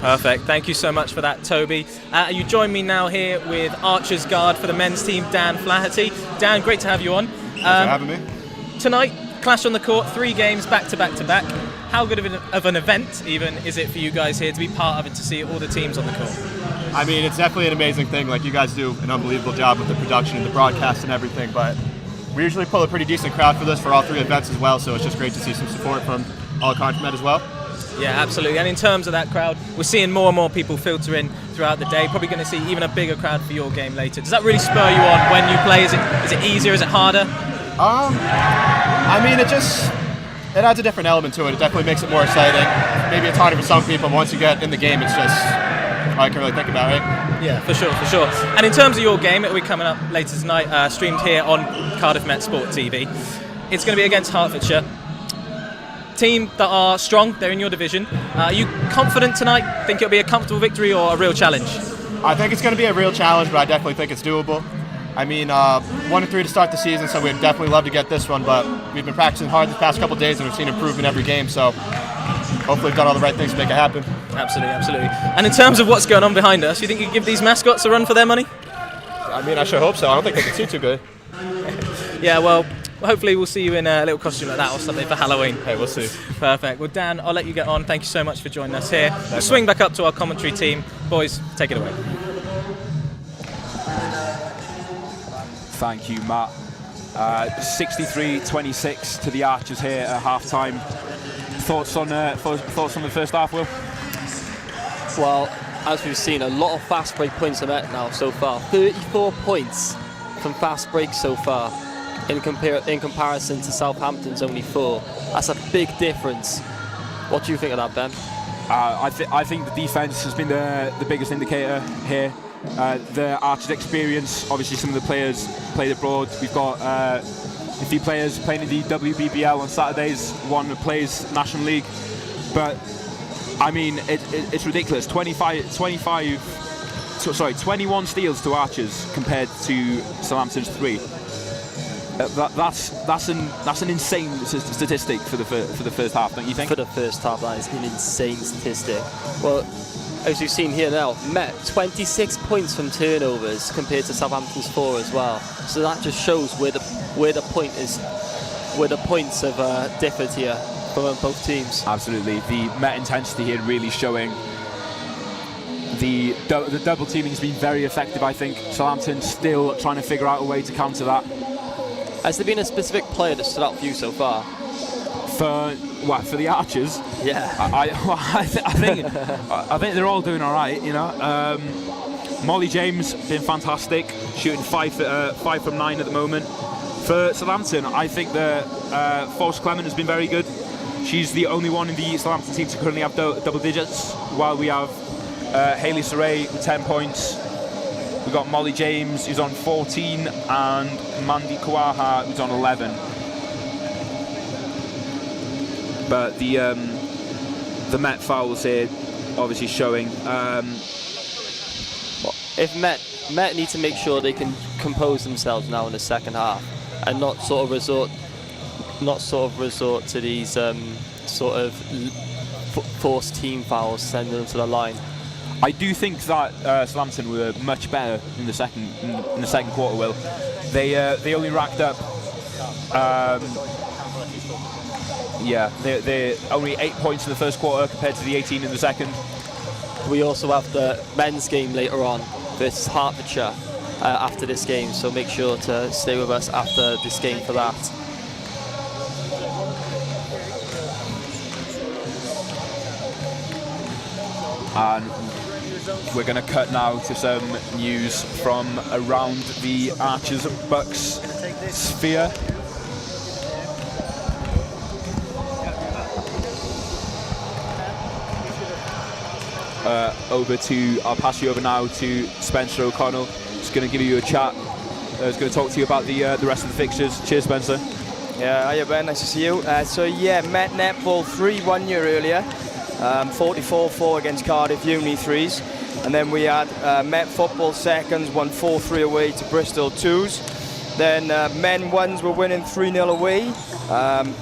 Perfect. Thank you so much for that, Toby. You join me now here with Archers guard for the men's team, Dan Flaherty. Dan, great to have you on. Thanks for having me. Tonight, clash on the court, 3 games back to back to back. How good of an event, even, is it for you guys here to be part of it, to see all the teams on the court? I mean, it's definitely an amazing thing. Like, you guys do an unbelievable job with the production and the broadcast and everything, but we usually pull a pretty decent crowd for this for all 3 events as well, so it's just great to see some support from all Cardiff Met as well. Yeah, absolutely. And in terms of that crowd, we're seeing more and more people filter in throughout the day. Probably going to see even a bigger crowd for your game later. Does that really spur you on when you play? Is it easier? Is it harder? I mean, it adds a different element to it. It definitely makes it more exciting. Maybe it's harder for some people, but once you get in the game, it's just all I can really think about, right? Yeah, for sure, for sure. And in terms of your game, it'll be coming up later tonight, streamed here on Cardiff Met Sport TV. It's going to be against Hertfordshire. Team that are strong, they're in your division. Are you confident tonight? Think it'll be a comfortable victory or a real challenge? I think it's going to be a real challenge, but I definitely think it's doable. I mean, 1-3 to start the season, so we'd definitely love to get this one, but we've been practicing hard the past couple of days and we've seen improvement every game, so hopefully we've done all the right things to make it happen. Absolutely, absolutely. And in terms of what's going on behind us, you think you can give these mascots a run for their money? I mean, I sure hope so. I don't think they can see too good. Yeah, well, hopefully we'll see you in a little costume like that or something for Halloween. Hey, we'll see. Perfect. Well, Dan, I'll let you get on. Thank you so much for joining us here. We'll swing back up to our commentary team. Boys, take it away. Thank you, Matt. 63-26 to the Archers here at half-time. Thoughts on the first half, Will? Well, as we've seen, a lot of fast break points are met now so far. 34 points from fast break so far. In comparison to Southampton's only 4. That's a big difference. What do you think of that, Ben? I think the defence has been the biggest indicator here. The Archers' experience, obviously some of the players played abroad. We've got a few players playing in the WBBL on Saturdays. One plays National League, but I mean it's ridiculous. 21 steals to Archers compared to Southampton's 3. That's an insane statistic for the first half, don't you think? For the first half, that is an insane statistic. Well, as we've seen here now, Met 26 points from turnovers compared to Southampton's 4 as well. So that just shows where the points have differed here from both teams. Absolutely, the Met intensity here really showing. The double teaming has been very effective, I think. Southampton still trying to figure out a way to counter that. Has there been a specific player that stood out for you so far? For the Archers? Yeah. I think they're all doing all right. You know, Molly James been fantastic, shooting 5 from 9 at the moment. For Southampton, I think the Force Clement has been very good. She's the only one in the Southampton team to currently have double digits, while we have Hayley Saray with 10 points. We've got Molly James, who's on 14, and Mandy Kawaha, who's on 11. But the Met fouls here obviously showing. If Met need to make sure they can compose themselves now in the second half, and not sort of resort to these sort of forced team fouls, sending them to the line. I do think that Southampton were much better in the second quarter. Will they only racked up? They're only 8 points in the first quarter compared to the 18 in the second. We also have the men's game later on versus Hertfordshire after this game, so make sure to stay with us after this game for that. And we're going to cut now to some news from around the Archers and Bucks sphere. I'll pass you over now to Spencer O'Connell. He's going to give you a chat. He's going to talk to you about the rest of the fixtures. Cheers, Spencer. Yeah, hiya Ben, nice to see you. Met netball 3-1 year earlier. 44-4 against Cardiff Uni 3s. And then we had Met football seconds, won 4-3 away to Bristol 2s. Then men ones were winning 3-0 away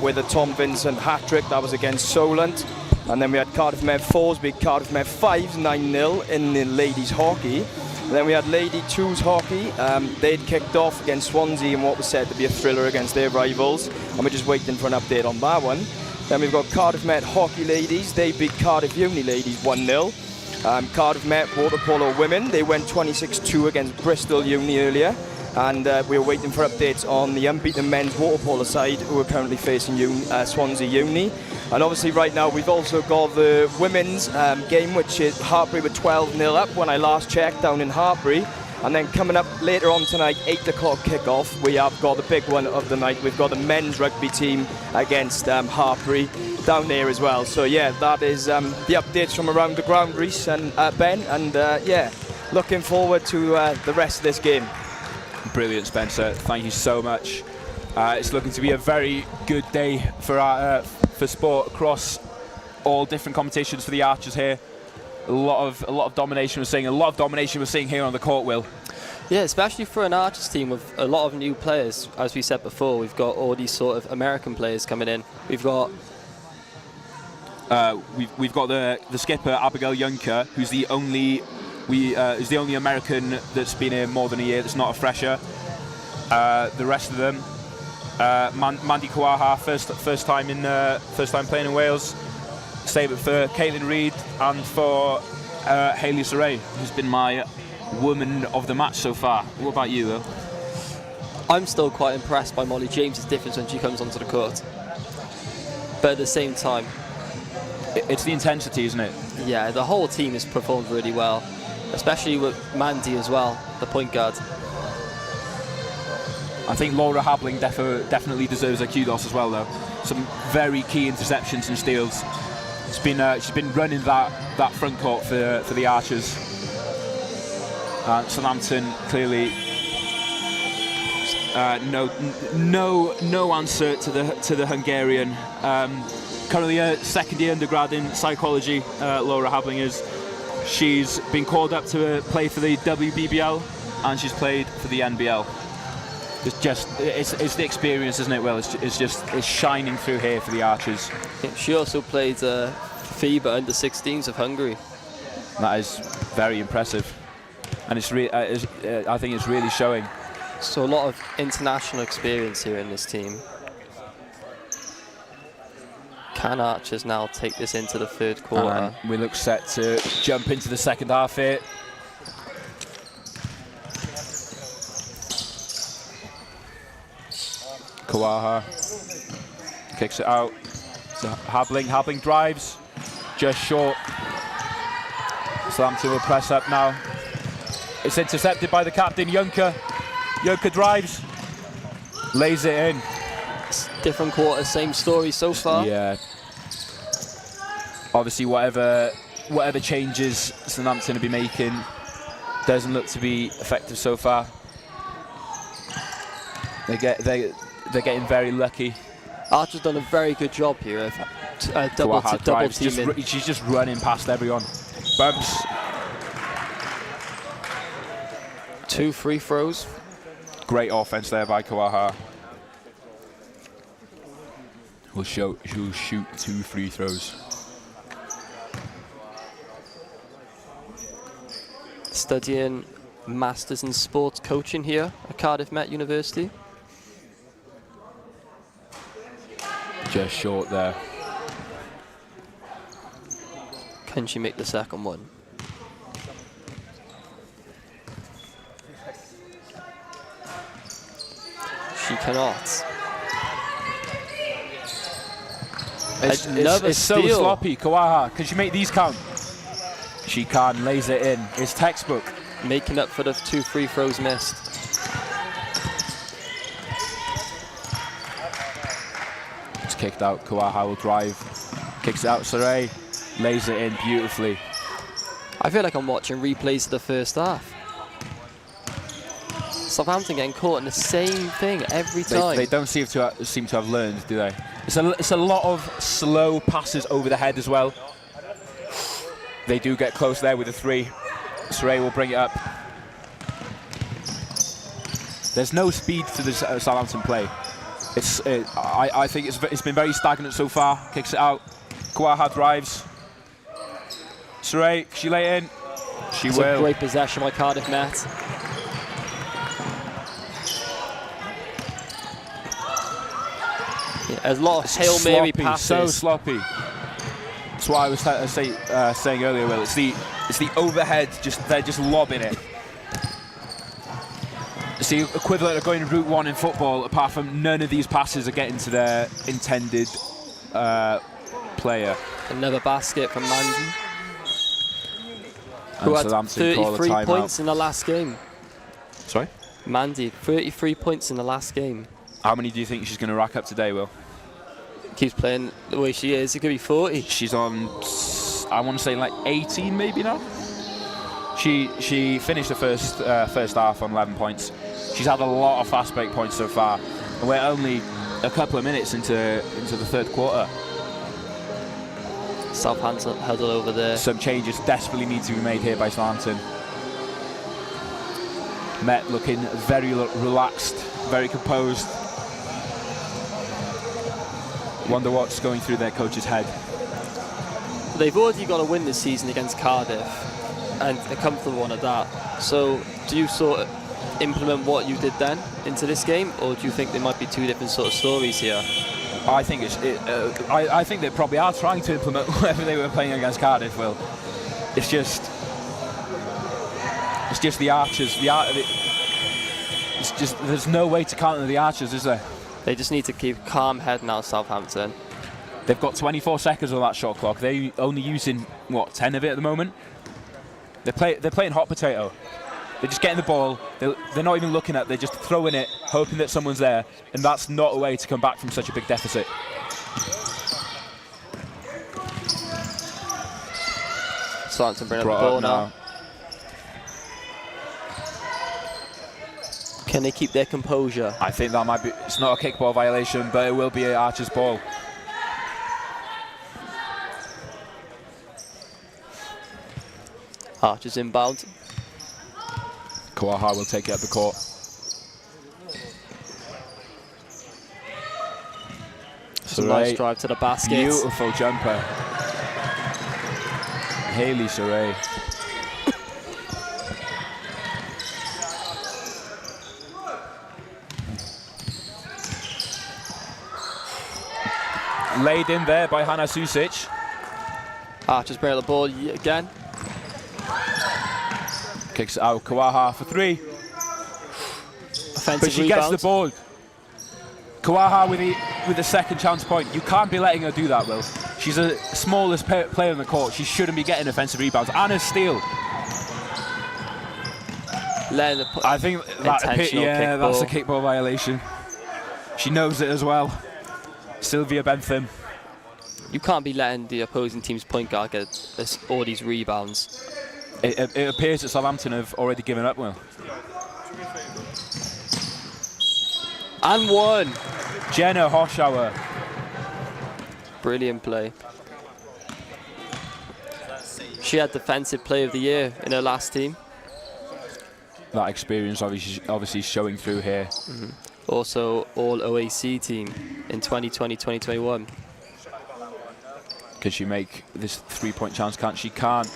with a Tom Vincent hat-trick. That was against Solent. And then we had Cardiff Met 4s beat Cardiff Met 5s 9-0 in the ladies hockey. And then we had Lady 2s hockey. They'd kicked off against Swansea in what was said to be a thriller against their rivals. And we're just waiting for an update on that one. Then we've got Cardiff Met hockey ladies. They beat Cardiff Uni ladies 1-0. Cardiff Met water polo women. They went 26-2 against Bristol Uni earlier. And we're waiting for updates on the unbeaten men's water polo side, who are currently facing Swansea Uni. And obviously right now we've also got the women's game, which is Hartpury with 12-0 up when I last checked down in Hartpury. And then coming up later on tonight, 8 o'clock kickoff, we have got the big one of the night. We've got the men's rugby team against Hartpury down there as well. So yeah, that is the updates from around the ground, Reece and Ben. And looking forward to the rest of this game. Brilliant, Spencer. Thank you so much. It's looking to be a very good day for sport across all different competitions for the Archers here. A lot of domination we're seeing. A lot of domination we're seeing here on the court, Will. Yeah, especially for an Archers team with a lot of new players. As we said before, we've got all these sort of American players coming in. We've got the skipper Abigail Juncker, who's the only American that's been here more than a year. That's not a fresher. The rest of them, Mandy Kawaha, first time playing in Wales. Save it for Caitlin Reid and for Hayley Saray, who's been my woman of the match so far. What about you, Will? I'm still quite impressed by Molly James's difference when she comes onto the court. But at the same time, it's the intensity, isn't it? Yeah, the whole team has performed really well, especially with Mandy as well, the point guard. I think Laura Habling definitely deserves a kudos as well, though. Some very key interceptions and steals. She's been running that front court for the Archers. Southampton clearly No answer to the Hungarian. Currently a second-year undergrad in psychology, Laura Hablingers. She's been called up to play for the WBBL, and she's played for the NBL. It's the experience, isn't it, Will? It's shining through here for the Archers. She also played FIBA under-16s of Hungary. That is very impressive, and I think it's really showing. So a lot of international experience here in this team. Can Archers now take this into the third quarter? We look set to jump into the second half here. Kawaha kicks it out. So Habling drives, just short. Southampton will press up now. It's intercepted by the captain, Juncker. Juncker drives, lays it in. Different quarter, same story so far. Yeah. Obviously, whatever changes Southampton will be making doesn't look to be effective so far. They're getting very lucky. Archer's done a very good job here of double teaming. She's just running past everyone. Bumps. 2 free throws. Great offense there by Kawaha. Who'll shoot 2 free throws. Studying Masters in Sports Coaching here at Cardiff Met University. Just short there. Can she make the second one? She cannot. It's so sloppy. Kawaha, can she make these count? She can, lays it in. It's textbook. Making up for the 2 free throws missed. It's kicked out. Kawaha will drive. Kicks it out. Saray lays it in beautifully. I feel like I'm watching replays of the first half. Southampton getting caught in the same thing every time. They don't seem to have learned, do they? It's a lot of slow passes over the head as well. They do get close there with a 3. Saray will bring it up. There's no speed to this Southampton play. I think it's been very stagnant so far. Kicks it out. Kawaha drives. Saray, she lay in. She will. A great possession by Cardiff Met. Yeah, there's a lot of Hail Mary passes. So sloppy. That's what I was saying earlier, Will. It's the overhead, they're just lobbing it. It's the equivalent of going route 1 in football, apart from none of these passes are getting to their intended player. Another basket from Mandy, who had 33 points in the last game. Sorry? Mandy, 33 points in the last game. How many do you think she's going to rack up today, Will? Keeps playing the way she is, it could be 40. She's on, I want to say like 18 maybe now. She finished the first half on 11 points. She's had a lot of fast break points so far, and we're only a couple of minutes into the third quarter. Southampton huddle over there. Some changes desperately need to be made here by Southampton. Met looking very relaxed, very composed. Wonder what's going through their coach's head. They've already got a win this season against Cardiff, and a comfortable one at that. So do you sort of implement what you did then into this game, or do you think there might be 2 different sort of stories here? I think I think they probably are trying to implement whatever they were playing against Cardiff. Will, it's just the Archers. It's just there's no way to counter the Archers, is there? They just need to keep calm head now, Southampton. They've got 24 seconds on that shot clock. They're only using, what, 10 of it at the moment? They're playing hot potato. They're just getting the ball. They're not even looking at it. They're just throwing it, hoping that someone's there. And that's not a way to come back from such a big deficit. Southampton bring up the ball now. Can they keep their composure? I think that might be, it's not a kickball violation, but it will be Archer's ball. Archer's inbound. Kawaha will take it up the court. It's a nice drive to the basket. Beautiful jumper. Hayley Saray. Laid in there by Hannah Susic. Archer's bring out the ball again. Kicks it out, Kawaha for 3. Offensive but she rebound. gets the ball. Kawaha with the second chance point. You can't be letting her do that, Will. She's the smallest player on the court. She shouldn't be getting offensive rebounds. And a steal. I think that's a kickball violation. She knows it as well. Sylvia Bentham. You can't be letting the opposing team's point guard get all these rebounds. It appears that Southampton have already given up, Will. And one. Jenna Hoshauer. Brilliant play. She had Defensive Player of the Year in her last team. That experience obviously showing through here. Mm-hmm. Also, all OAC team in 2020-2021. Can she make this 3-point chance? Can't she? Can't.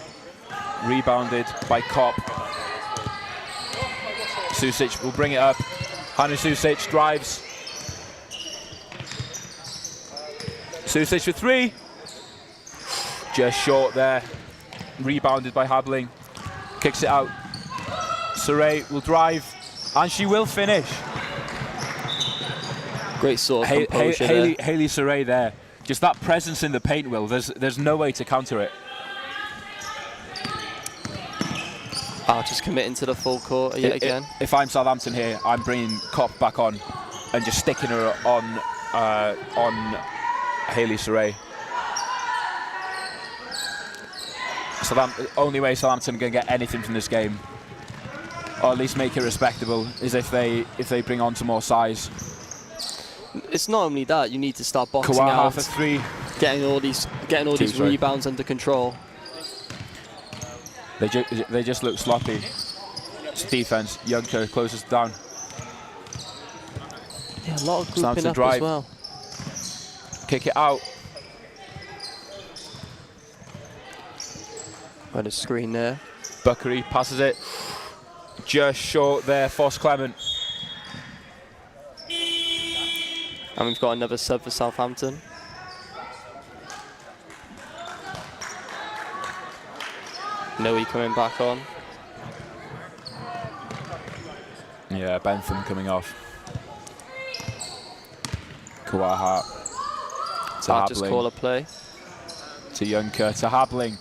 Rebounded by Kopp. Susic will bring it up. Hannah Susic drives. Susic for 3. Just short there. Rebounded by Habling. Kicks it out. Saray will drive. And she will finish. Great sort of composure there. Hayley Saray there. Just that presence in the paint, Will. There's no way to counter it. Archer's committing to the full court yet again. If I'm Southampton here, I'm bringing Kopp back on and just sticking her on Hayley Saray. So the only way Southampton can get anything from this game, or at least make it respectable, is if they bring on some more size. It's not only that, you need to start boxing Kawaha out, for 3. getting all these rebounds under control. They just look sloppy. It's defense. Juncker closes down. Yeah, a lot of grouping up drive. as well. Kick it out. Got a screen there. Buckery passes it. Just short there, Foss Clement. And we've got another sub for Southampton. Noe coming back on. Yeah, Bentham coming off. Kawaha to I'll just call a play. To Juncker, to Habling.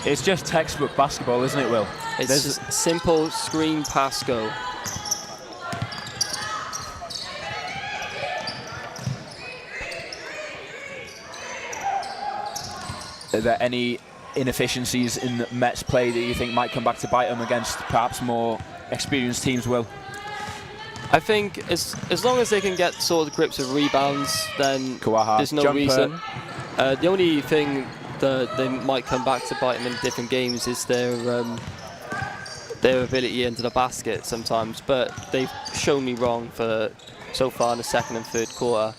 It's just textbook basketball, isn't it, Will? It's just simple screen pass go. Are there any inefficiencies in the Mets play that you think might come back to bite them against perhaps more experienced teams, Will? I think as long as they can get sort of grips of rebounds, then Kawaha, there's no reason. The only thing that they might come back to bite them in different games is their ability into the basket sometimes. But they've shown me wrong so far in the second and third quarter.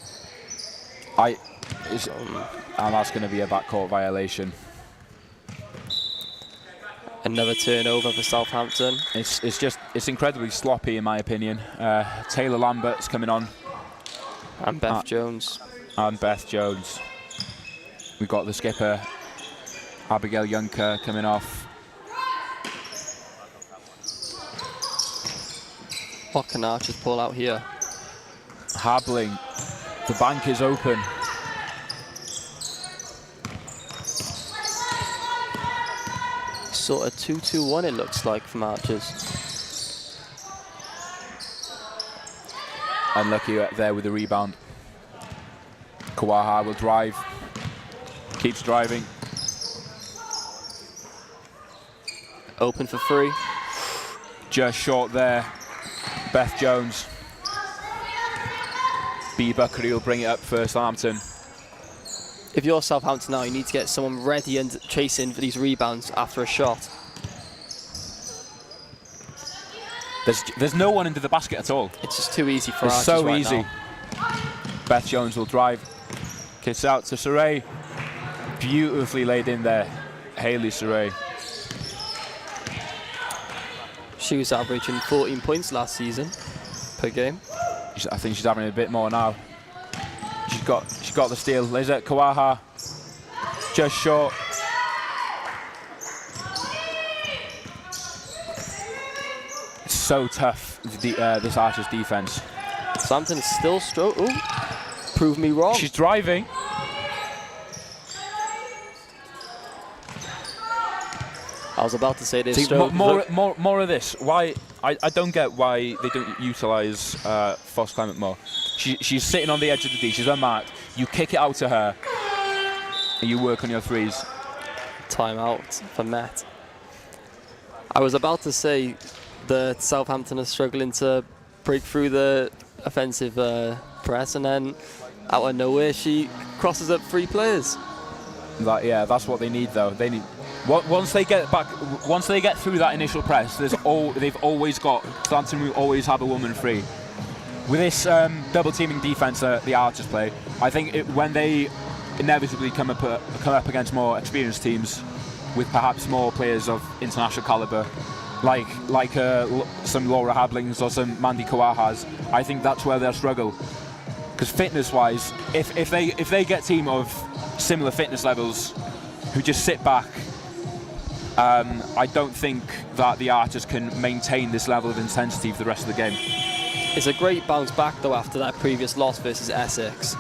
And that's going to be a backcourt violation. Another turnover for Southampton. It's incredibly sloppy in my opinion. Taylor Lambert's coming on. And Beth Jones. And Beth Jones. We've got the skipper, Abigail Juncker, coming off. What can Archers pull out here? Habling. The bank is open. Sort of 2-2-1 it looks like from Archers. Unlucky there with the rebound. Kawaha will drive. Keeps driving. Open for 3. Just short there. Beth Jones. B. Buckery will bring it up for Southampton. If you're Southampton now, you need to get someone ready and chasing for these rebounds after a shot. There's no one into the basket at all. It's just too easy for It's Archers so right easy. now. Beth Jones will drive. Kicks out to Saray. Beautifully laid in there. Hayley Saray. She was averaging 14 points last season per game. I think she's having a bit more now. She's got the steal. Lizette Kawaha. Just short. It's so tough, this Archers defense. Southampton is still prove me wrong. She's driving. I was about to say this. See, more of this. Why? I don't get why they don't utilise Foss Clement more. She's sitting on the edge of the D. She's unmarked. You kick it out to her, and you work on your threes. Timeout for Matt. I was about to say that Southampton are struggling to break through the offensive press, and then out of nowhere she crosses up 3 players. That's what they need though. They need once they get through that initial press. They've always got Southampton will always have a woman free. With this double teaming defense the Archers play, I think when they inevitably come up against more experienced teams with perhaps more players of international caliber, like some Laura Hablings or some Mandy Kawahas, I think that's where they'll struggle. Because fitness-wise, if they get a team of similar fitness levels who just sit back, I don't think that the Archers can maintain this level of intensity for the rest of the game. It's a great bounce back though after that previous loss versus Essex.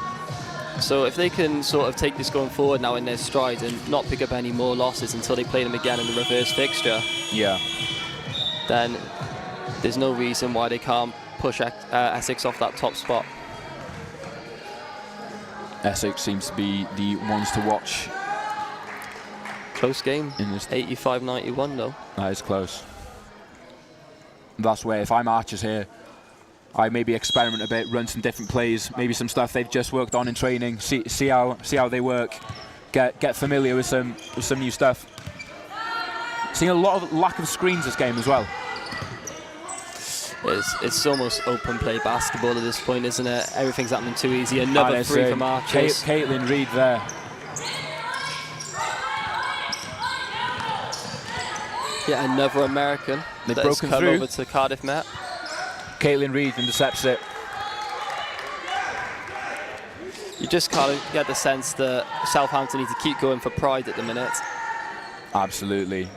So if they can sort of take this going forward now in their stride and not pick up any more losses until they play them again in the reverse fixture, then there's no reason why they can't push Essex off that top spot. Essex seems to be the ones to watch. Close game, 85-91 though. That is close. That's where, if I'm Archers here, I maybe experiment a bit, run some different plays, maybe some stuff they've just worked on in training, see how they work, get familiar with some new stuff. Seeing a lot of lack of screens this game as well. It's almost open play basketball at this point, isn't it? Everything's happening too easy. Another 3 from Archers. Caitlin Reid there. Yeah, another American They've that has broken come through. over to Cardiff Met. Caitlin Reid intercepts it. You just kind of get the sense that Southampton need to keep going for pride at the minute. Absolutely.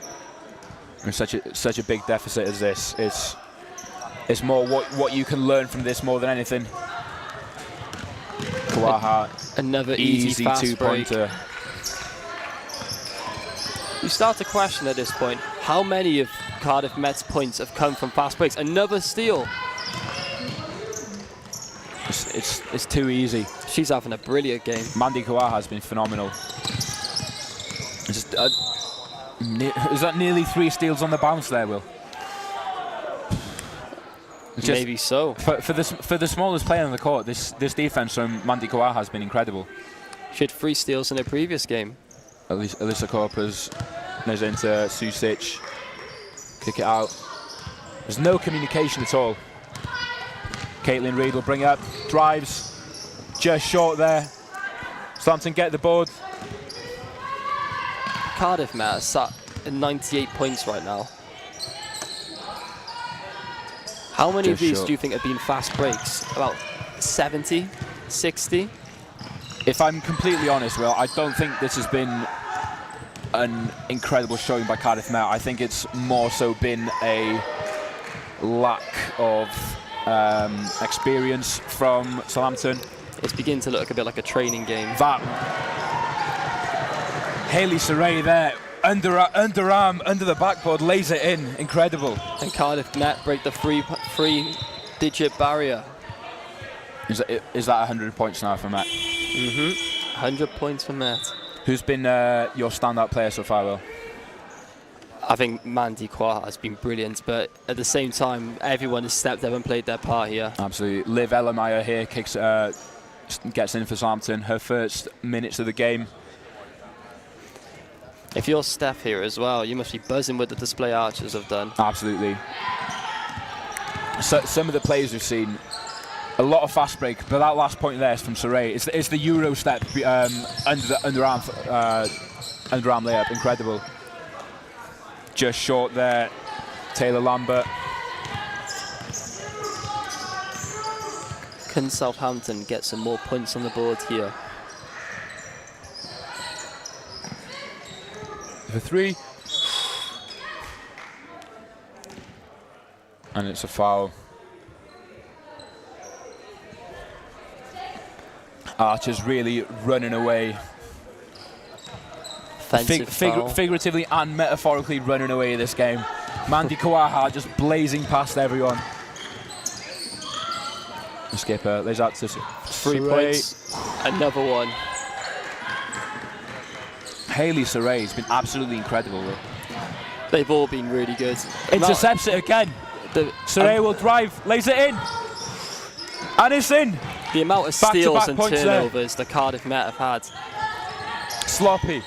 And such a big deficit as this. It's more what you can learn from this more than anything. Kawaha, another easy fast 2-pointer. You start to question at this point how many of Cardiff Met's points have come from fast breaks. Another steal. It's too easy. She's having a brilliant game. Mandy Kawaha has been phenomenal. Is that nearly 3 steals on the bounce there, Will? Maybe so. For the smallest player on the court, this defense from Mandy Kawaha has been incredible. She had 3 steals in her previous game. Alyssa Corpus knows into Susic. Kick it out. There's no communication at all. Caitlin Reid will bring it up. Drives. Just short there. Southampton get the board. Cardiff Met is sat at 98 points right now. How many of these do you think have been fast breaks? About 70, 60? If I'm completely honest, Will, I don't think this has been an incredible showing by Cardiff Met. I think it's more so been a lack of experience from Southampton. It's beginning to look a bit like a training game. That Hayley Saray there, underarm, under the backboard, lays it in. Incredible. And Cardiff Met break the 3-digit barrier. Is that 100 points now for Met? 100 points for Met. Who's been your standout player so far, Will? I think Mandy Kwa has been brilliant, but at the same time, everyone has stepped up and played their part here. Absolutely. Liv Ellermeyer here gets in for Southampton, her first minutes of the game. If you're Steph here as well, you must be buzzing with the display Archers have done. Absolutely. So, some of the players we've seen, a lot of fast break, but that last point there is from Saray. It's the Euro step under the underarm layup, incredible. Just short there, Taylor Lambert. Can Southampton get some more points on the board here? For 3. And it's a foul. Archer's really running away. Figuratively and metaphorically running away this game. Mandy Kawaha just blazing past everyone. The skipper, there's that to 3 points. Another one. Hayley Saray's been absolutely incredible. They've all been really good. Intercepts it again. Saray will drive, lays it in. And it's in. The amount of steals and turnovers the Cardiff Met have had. Sloppy.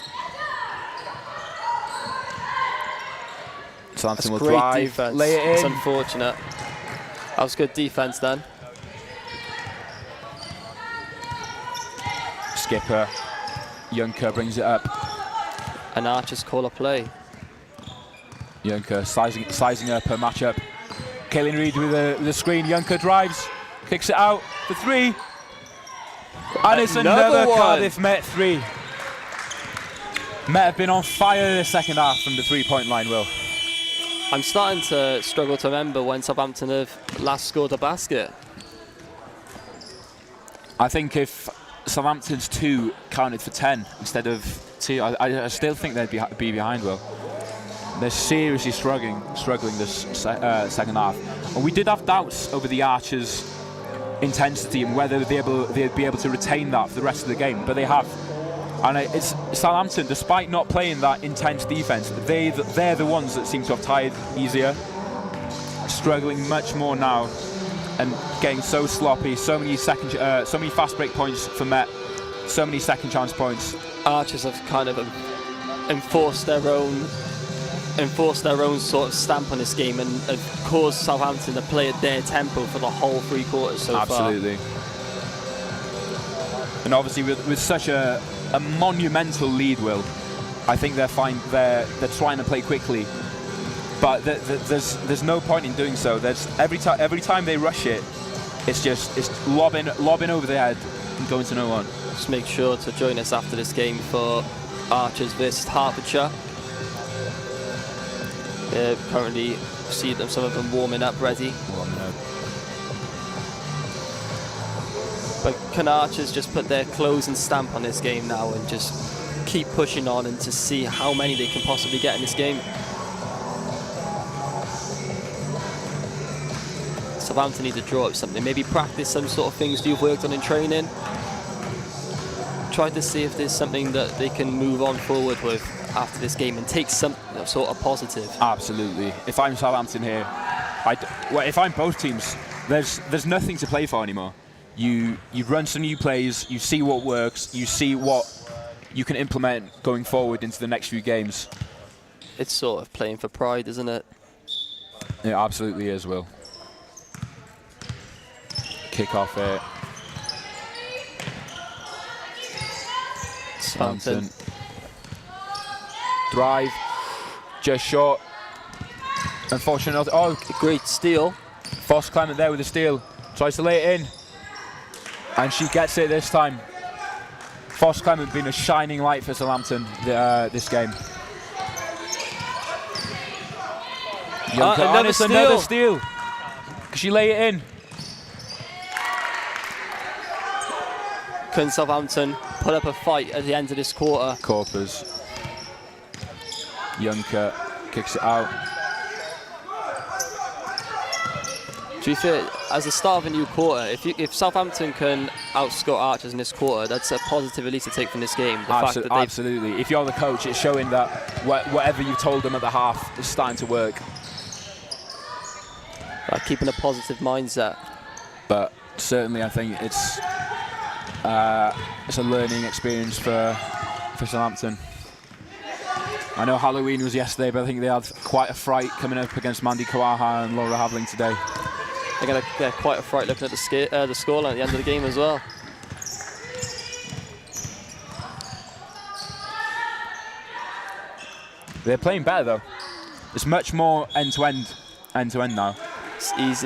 Southampton will great drive, defense. lay it in. It's unfortunate. That was good defense then. Skipper. Junker brings it up. And Archers call a play. Junker sizing up her matchup. Kaylin Reid with the screen. Junker drives, kicks it out for 3. And it's another Cardiff Met 3. Met have been on fire this second half from the 3-point line, Will. I'm starting to struggle to remember when Southampton have last scored a basket. I think if Southampton's 2 counted for 10 instead of 2, I still think they'd be behind, Will. They're seriously struggling this second half. And we did have doubts over the Archers' intensity and whether they'd be able to retain that for the rest of the game, but they have. And it's Southampton, despite not playing that intense defence, they're the ones that seem to have tired easier, struggling much more now, and getting so sloppy. So many fast break points for Met, so many second chance points. Archers have kind of enforced their own sort of stamp on this game and have caused Southampton to play at their tempo for the whole 3 quarters so far. Absolutely. And obviously with such a monumental lead, Will, I think they're fine. They're trying to play quickly, but there's no point in doing so. There's every time they rush it, it's lobbing over their head and going to no one. Just make sure to join us after this game for Archers versus Hertfordshire. Currently see them, some of them warming up ready. But can Archers just put their closing stamp on this game now and just keep pushing on and to see how many they can possibly get in this game? Southampton need to draw up something, maybe practice some sort of things you've worked on in training. Try to see if there's something that they can move on forward with after this game and take some sort of positive. Absolutely. If I'm Southampton here, if I'm both teams, there's nothing to play for anymore. You run some new plays, you see what works, you see what you can implement going forward into the next few games. It's sort of playing for pride, isn't it? It absolutely is, Will. Kick off it. Southampton. Drive, just short. Unfortunately, great steal. Foss Clement there with the steal. Tries to lay it in. And she gets it this time. Foss Clement being a shining light for Southampton this game. Another steal. Can she lay it in? Can Southampton put up a fight at the end of this quarter? Corpers. Junker kicks it out. Do you feel, as the start of a new quarter, if Southampton can outscore Archers in this quarter, that's a positive at least to take from this game. The fact that absolutely. If you're the coach, it's showing that whatever you told them at the half is starting to work. Keeping a positive mindset. But certainly, I think it's a learning experience for Southampton. I know Halloween was yesterday, but I think they had quite a fright coming up against Mandy Kawaha and Laura Havling today. They're going to get quite a fright looking at the scoreline at the end of the game as well. They're playing better though. It's much more end-to-end now. It's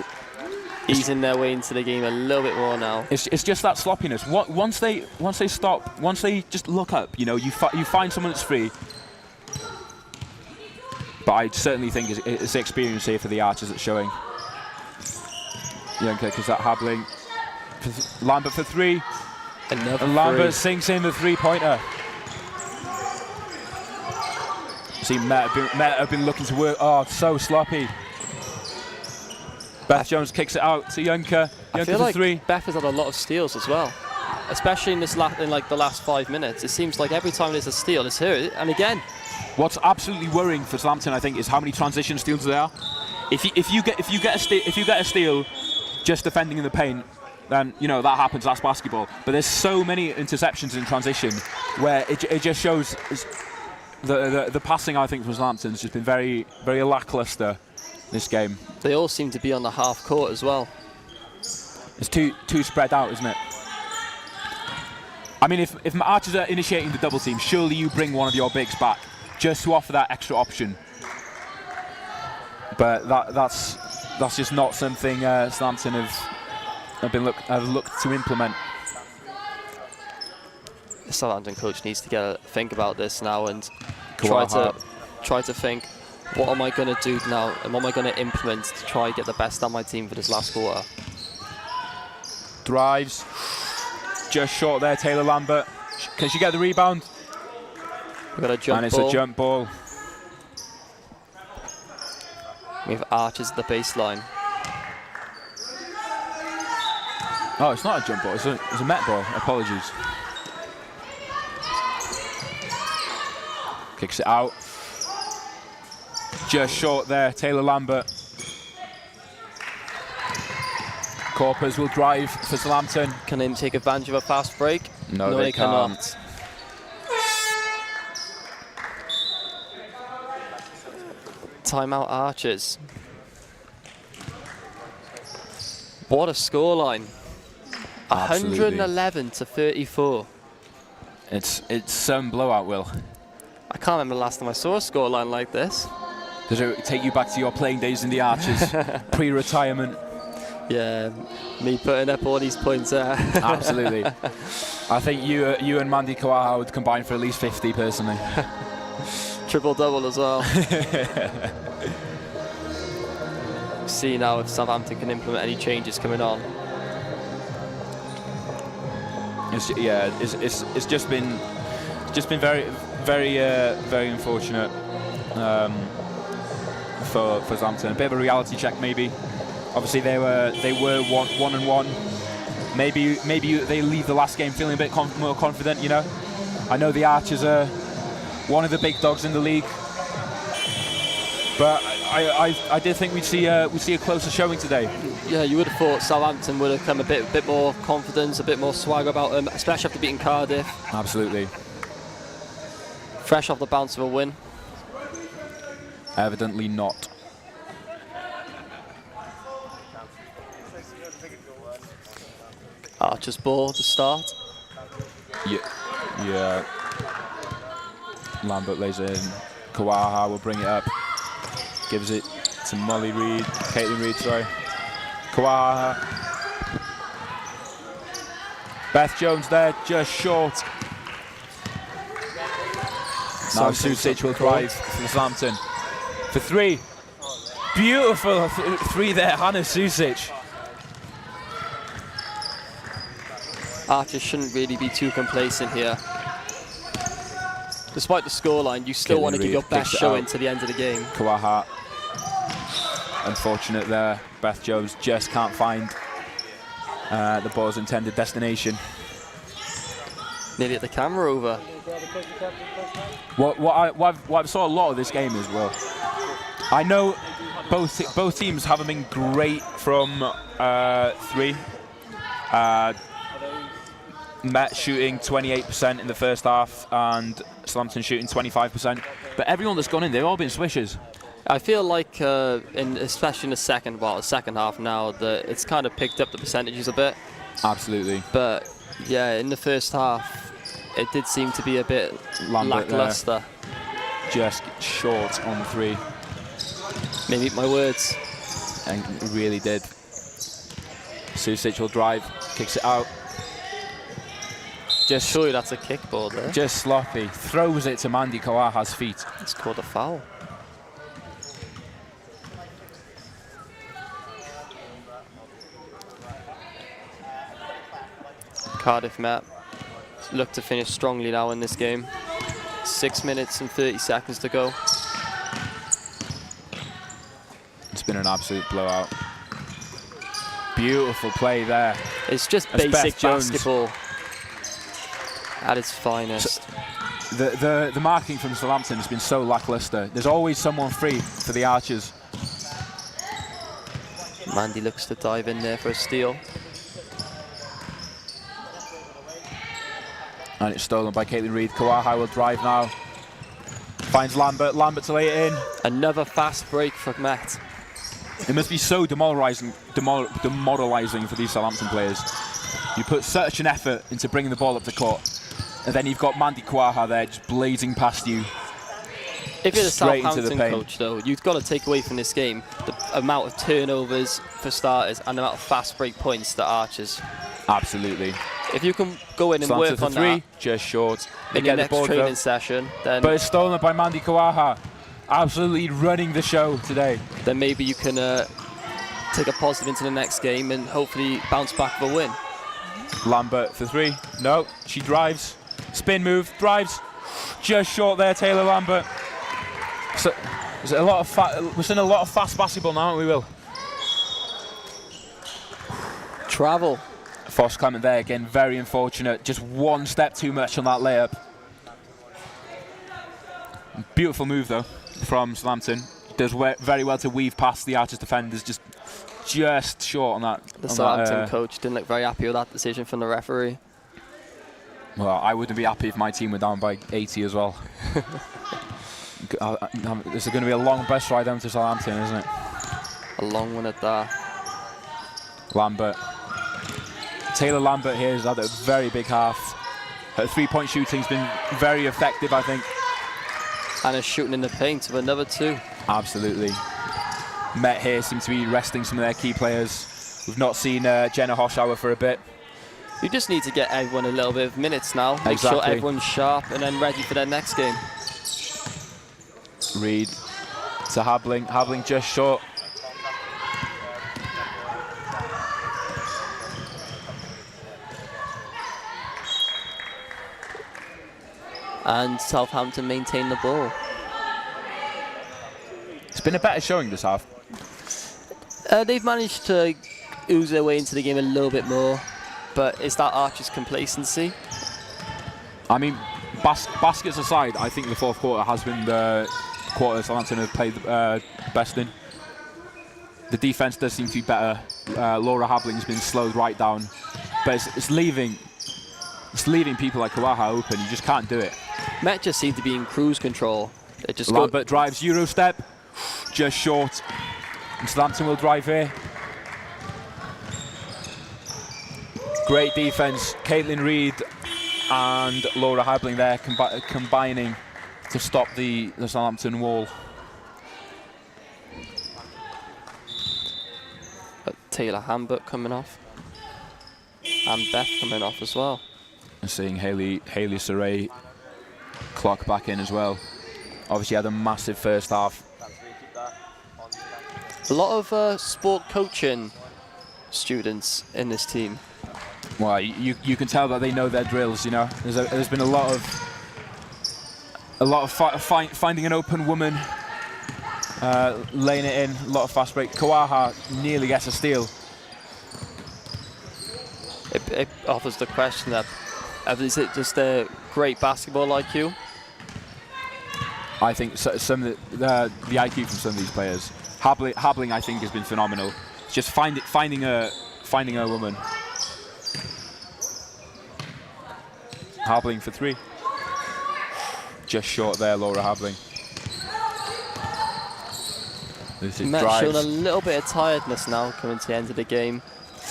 easing their way into the game a little bit more now. It's just that sloppiness. Once they stop, once they just look up, you find someone that's free. But I certainly think it's the experience here for the Archers that's showing. Youngkirk is that Habling. Lambert for 3. And Lambert sinks in the 3-pointer. See, Met have been looking to work. Oh, so sloppy. Beth Jones kicks it out to Youngkirk. I feel like Beth has had a lot of steals as well, especially in the last 5 minutes. It seems like every time there's a steal, it's her. And again, what's absolutely worrying for Southampton, I think, is how many transition steals there are. If you get a steal just defending in the paint, then that happens. That's basketball. But there's so many interceptions in transition where it just shows the passing. I think from Southampton has just been very, very lackluster this game. They all seem to be on the half court as well. It's too spread out, isn't it? I mean, if Archers are initiating the double team, surely you bring one of your bigs back just to offer that extra option. But that's just not something Southampton have looked to implement. The Southampton coach needs to think about this now and try to think, what am I going to do now and what am I going to implement to try and get the best out of my team for this last quarter. Drives. Just short there, Taylor Lambert. Can she get the rebound? We've got a jump ball. And it's a jump ball. We have Archers at the baseline. Oh, it's not a jump ball. It's a Met ball. Apologies. Kicks it out. Just short there, Taylor Lambert. Corpers will drive for Southampton. Can they take advantage of a fast break? No, they cannot. Timeout Archers. What a scoreline. 111 to 34. It's some blowout, Will. I can't remember the last time I saw a scoreline like this. Does it take you back to your playing days in the Archers, pre-retirement? Yeah, me putting up all these points there. Absolutely. I think you and Mandy Kawaha would combine for at least 50 personally. Triple-double as well. See now if Southampton can implement any changes coming on. It's just been very, very, very unfortunate for Southampton. A bit of a reality check, maybe. Obviously, they were 1-1. Maybe they leave the last game feeling a bit more confident. I know the Archers are one of the big dogs in the league, but I did think we'd see a closer showing today. Yeah, you would have thought Southampton would have come a bit more confidence, a bit more swagger about them, especially after beating Cardiff. Absolutely. Fresh off the bounce of a win. Evidently not. Archers ball to start. Yeah. Lambert lays it in. Kawaha will bring it up. Gives it to Caitlin Reid, sorry. Kawaha. Beth Jones there, just short. Now Susic will drive for Southampton. For 3. Beautiful 3 there, Hannah Susic. Archers shouldn't really be too complacent here. Despite the scoreline, you still want to give your best showing to the end of the game. Kawaha. Unfortunate there. Beth Jones just can't find the ball's intended destination. Nearly at the camera over. What I saw a lot of this game as well. I know both teams haven't been great from 3. Met shooting 28% in the first half and Southampton shooting 25%. But everyone that's gone in, they've all been swishers. I feel like, especially in the second half now, that it's kind of picked up the percentages a bit. Absolutely. But yeah, in the first half, it did seem to be a bit lackluster. Just short on 3. Maybe eat my words. And it really did. Susic will drive, kicks it out. Just surely that's a kickball there. Just sloppy. Throws it to Mandy Kawaha's feet. It's called a foul. Cardiff Met look to finish strongly now in this game. 6 minutes and 30 seconds to go. It's been an absolute blowout. Beautiful play there. It's just basic basketball at its finest. The marking from Southampton has been so lackluster. There's always someone free for the Archers. Mandy looks to dive in there for a steal. And it's stolen by Caitlin Reid. Kawaha will drive now. Finds Lambert. Lambert to lay it in. Another fast break for Met. It must be so demoralising for these Southampton players. You put such an effort into bringing the ball up the court, and then you've got Mandy Kawaha there just blazing past you. If you're the Southampton coach, though, you've got to take away from this game the amount of turnovers for starters and the amount of fast break points that Archers. Absolutely. If you can go in and work on 3, that, just short. in your next training session, then. But it's stolen by Mandy Kawaha. Absolutely running the show today. Then maybe you can take a positive into the next game and hopefully bounce back with a win. Lambert for 3. No, she drives. Spin move, drives. Just short there, Taylor Lambert. So, there's a lot of we're seeing a lot of fast basketball now, aren't we, Will? Travel. Foss coming there again, very unfortunate. Just one step too much on that layup. Beautiful move though from Southampton. Does very well to weave past the Archers defenders, just short on that. The Southampton coach didn't look very happy with that decision from the referee. Well, I wouldn't be happy if my team were down by 80 as well. This is going to be a long bus ride down to Southampton, isn't it? A long one at that. Lambert. Taylor Lambert here has had a very big half. Her 3-point shooting's been very effective, I think. And is shooting in the paint with another 2. Absolutely. Met here seem to be resting some of their key players. We've not seen Jenna Hoshauer for a bit. You just need to get everyone a little bit of minutes now. Make sure everyone's sharp and then ready for their next game. Reid to Habling. Habling just short. And Southampton maintain the ball. It's been a better showing this half. They've managed to ooze their way into the game a little bit more, but is that Archer's complacency? I mean, baskets aside, I think the fourth quarter has been the quarter Southampton have played best in. The defense does seem to be better. Laura Habling's been slowed right down, but it's leaving people like Kawaha open. You just can't do it. Met just seem to be in cruise control. It just Lambert drives Euro step, just short. And Southampton will drive here. Great defense. Caitlin Reid and Laura Habling there combining to stop the Southampton wall. Taylor Hambert coming off. And Beth coming off as well. And seeing Hayley Saray clock back in as well. Obviously had a massive first half. A lot of sport coaching students in this team. Well, you can tell that they know their drills. You know, there's been a lot of finding an open woman, laying it in. A lot of fast break. Kawaha nearly gets a steal. it offers the question that is it just a great basketball IQ? I think some of the IQ from some of these players. Habling, I think, has been phenomenal. It's just finding a woman. Habling for 3. Just short there, Laura Habling. Matt's showing a little bit of tiredness now coming to the end of the game,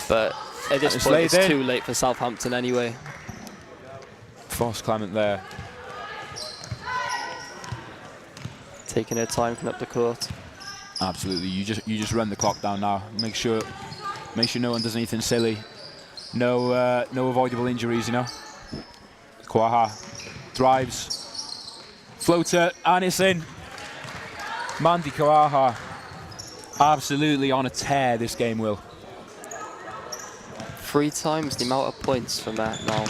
but at this point it's too late for Southampton anyway. Foss Clement there. Taking her time coming up the court. Absolutely, you just run the clock down now. Make sure no one does anything silly. No avoidable injuries, you know. Kwaha drives, floater, and it's in. Mandy Kwaha, absolutely on a tear this game, Will. 3 times the amount of points from that now.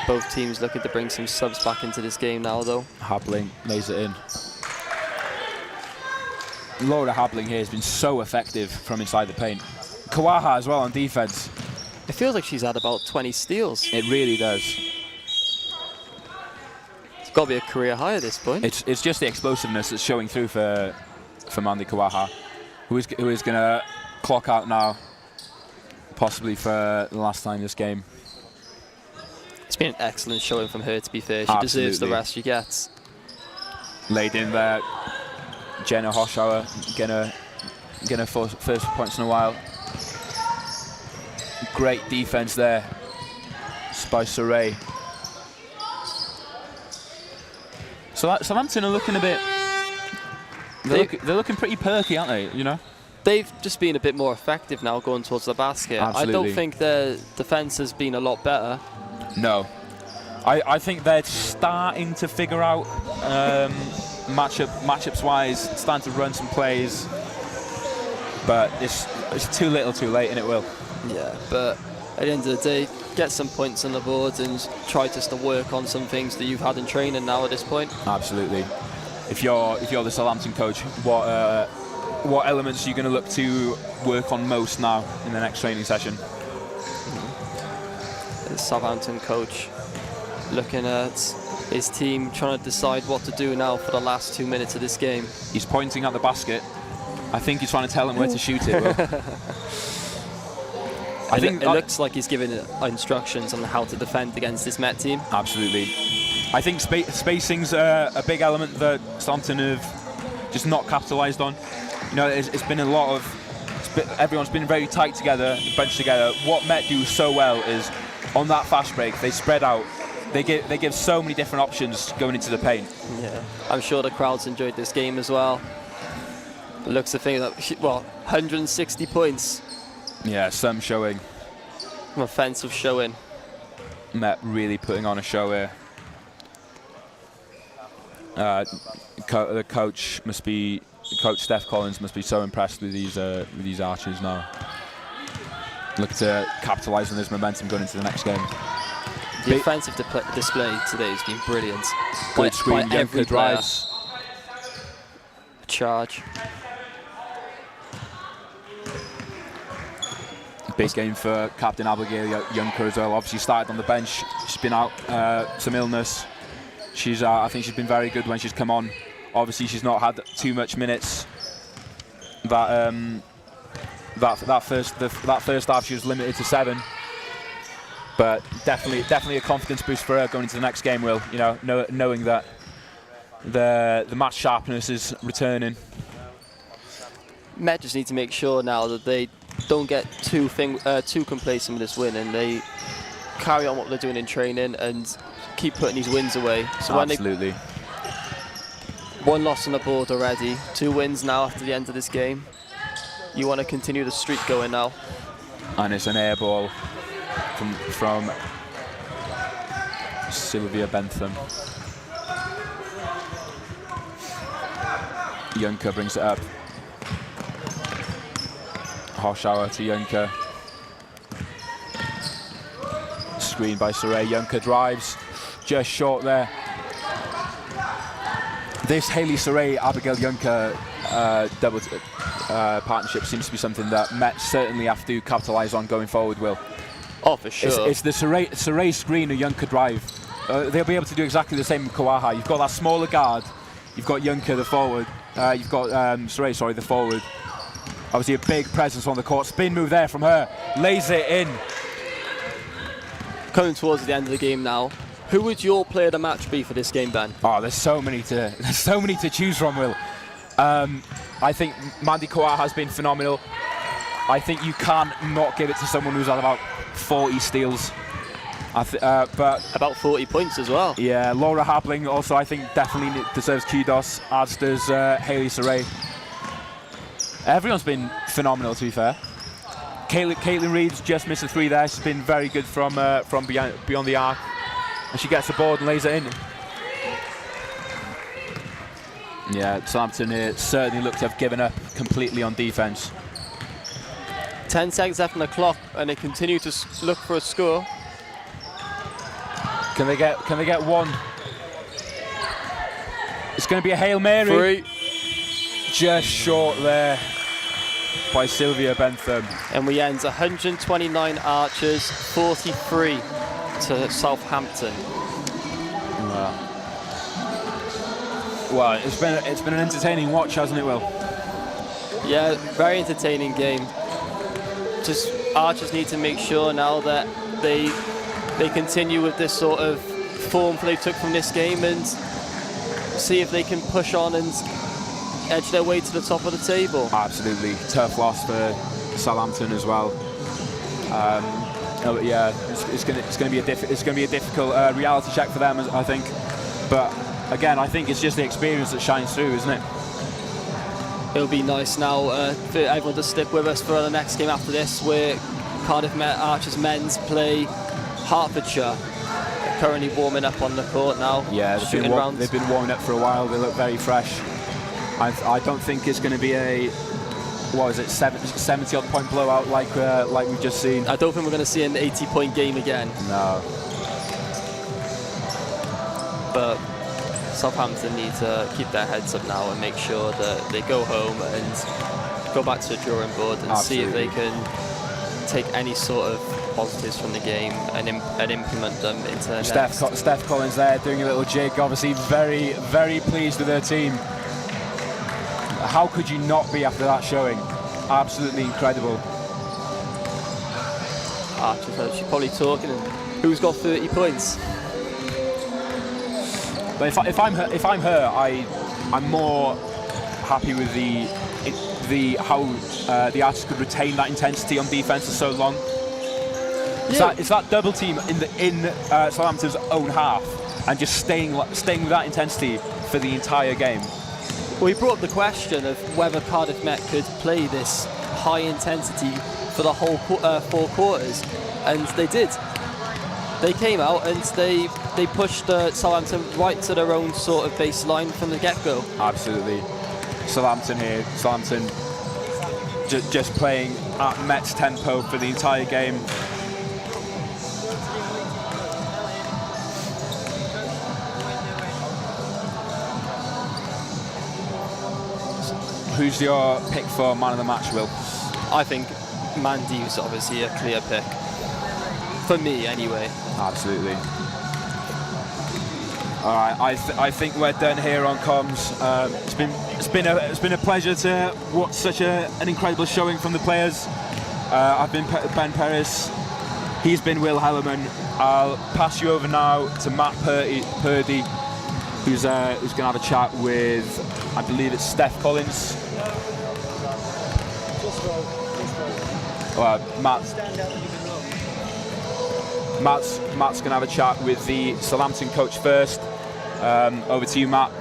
Both teams looking to bring some subs back into this game now, though. Habling lays it in. Laura Habling here has been so effective from inside the paint. Kawaha as well on defense. It feels like she's had about 20 steals. It really does. It's got to be a career high at this point. It's just the explosiveness that's showing through for Mandy Kawaha, who is going to clock out now, possibly for the last time this game. It's been an excellent showing from her, to be fair. She deserves the rest she gets. Laid in there. Jenna Hoshauer getting her first points in a while. Great defense there by Saray. So Southampton are looking a bit... They're looking pretty perky, aren't they, you know? They've just been a bit more effective now going towards the basket. Absolutely. I don't think their defence has been a lot better. No. I think they're starting to figure out matchups wise, starting to run some plays, but it's too little too late, and it will. Yeah, but at the end of the day, get some points on the board and try just to work on some things that you've had in training now at this point. Absolutely. If you're the Southampton coach, what elements are you going to look to work on most now in the next training session? The Southampton coach looking at his team, trying to decide what to do now for the last 2 minutes of this game. He's pointing at the basket. I think he's trying to tell them where to shoot it. I think it looks like he's giving instructions on how to defend against this Met team. Absolutely. I think spacing's a big element that Southampton have just not capitalised on. You know, it's been a lot of... everyone's been very tight together, bunched together. What Met do so well is, on that fast break, they spread out. They give so many different options going into the paint. Yeah, I'm sure the crowds enjoyed this game as well. It looks the thing that, well, 160 points. Yeah, some showing. An offensive showing. Met really putting on a show here. The coach Steph Collins must be so impressed with these Archers now. Look to capitalise on this momentum going into the next game. The offensive display today has been brilliant. Good screen, Yunker drives. Charge. Big game for Captain Abigail Yunker as well. Obviously started on the bench. She's been out, some illness. I think she's been very good when she's come on. Obviously she's not had too much minutes. That first half she was limited to 7. But definitely a confidence boost for her going into the next game, Will. You know, knowing that the match sharpness is returning. Met just need to make sure now that they don't get too complacent with this win, and they carry on what they're doing in training and keep putting these wins away. So absolutely. One loss on the board already, 2 wins now after the end of this game. You want to continue the streak going now. And it's an air ball from Sylvia Bentham. Yunker brings it up. Hoshauer to Yunker. Screen by Saray. Yunker drives just short there. this Hayley Saray, Abigail Juncker double partnership seems to be something that Met certainly have to capitalise on going forward, Will. Oh, for sure. It's the Saray screen or Juncker drive. They'll be able to do exactly the same with Kawaha. You've got that smaller guard, you've got Juncker, the forward, you've got Saray, sorry, the forward. Obviously a big presence on the court. Spin move there from her, lays it in. Coming towards the end of the game now, who would your player of the match be for this game, Ben? Oh, there's so many to choose from, Will. I think Mandy Kawaha has been phenomenal. I think you can't not give it to someone who's had about 40 steals. But about 40 points as well. Yeah, Laura Habling also I think definitely deserves kudos, as does Hayley Saray. Everyone's been phenomenal, to be fair. Caitlin Reeves just missed a 3 there. She's been very good from beyond the arc, and she gets the board and lays it in. Yeah, Southampton certainly look to have given up completely on defence. 10 seconds left on the clock, and they continue to look for a score. Can they get one? It's going to be a Hail Mary. 3. Just short there by Sylvia Bentham. And we end 129 Archers, 43 to Southampton. Well, it's been an entertaining watch, hasn't it, Will? Yeah, very entertaining game. Just Archers need to make sure now that they continue with this sort of form they took from this game and see if they can push on and edge their way to the top of the table. Absolutely, tough loss for Southampton as well. Yeah, it's going to be a difficult reality check for them, I think. But again, I think it's just the experience that shines through, isn't it? It'll be nice now for everyone to stick with us for the next game after this, where Cardiff Archers men's play Hertfordshire. They're currently warming up on the court now. Yeah, they've been warming up for a while. They look very fresh. I don't think it's going to be a 70-odd point blowout like we've just seen. I don't think we're going to see an 80-point game again. No. But Southampton need to keep their heads up now and make sure that they go home and go back to the drawing board and see if they can take any sort of positives from the game and implement them into the next. Steph Collins there doing a little jig, obviously very, very pleased with her team. How could you not be after that showing? Absolutely incredible. She's probably talking, who's got 30 points? But if I'm her, I'm more happy with how the Archers could retain that intensity on defence for so long. Yeah. It's that double team in Southampton's own half, and just staying with that intensity for the entire game. We brought up the question of whether Cardiff Met could play this high intensity for the whole 4 quarters, and they did. They came out and they pushed Southampton right to their own sort of baseline from the get-go. Absolutely. Southampton just playing at Met's tempo for the entire game. Who's your pick for man of the match, Will? I think Mandy was obviously a clear pick. For me, anyway. Absolutely. All right, I think we're done here on comms. It's been a pleasure to watch such an incredible showing from the players. I've been Ben Perez. He's been Will Hellerman. I'll pass you over now to Matt Purdy, who's going to have a chat with, I believe it's Steph Collins. Matt's going to have a chat with the Southampton coach first. Over to you, Matt.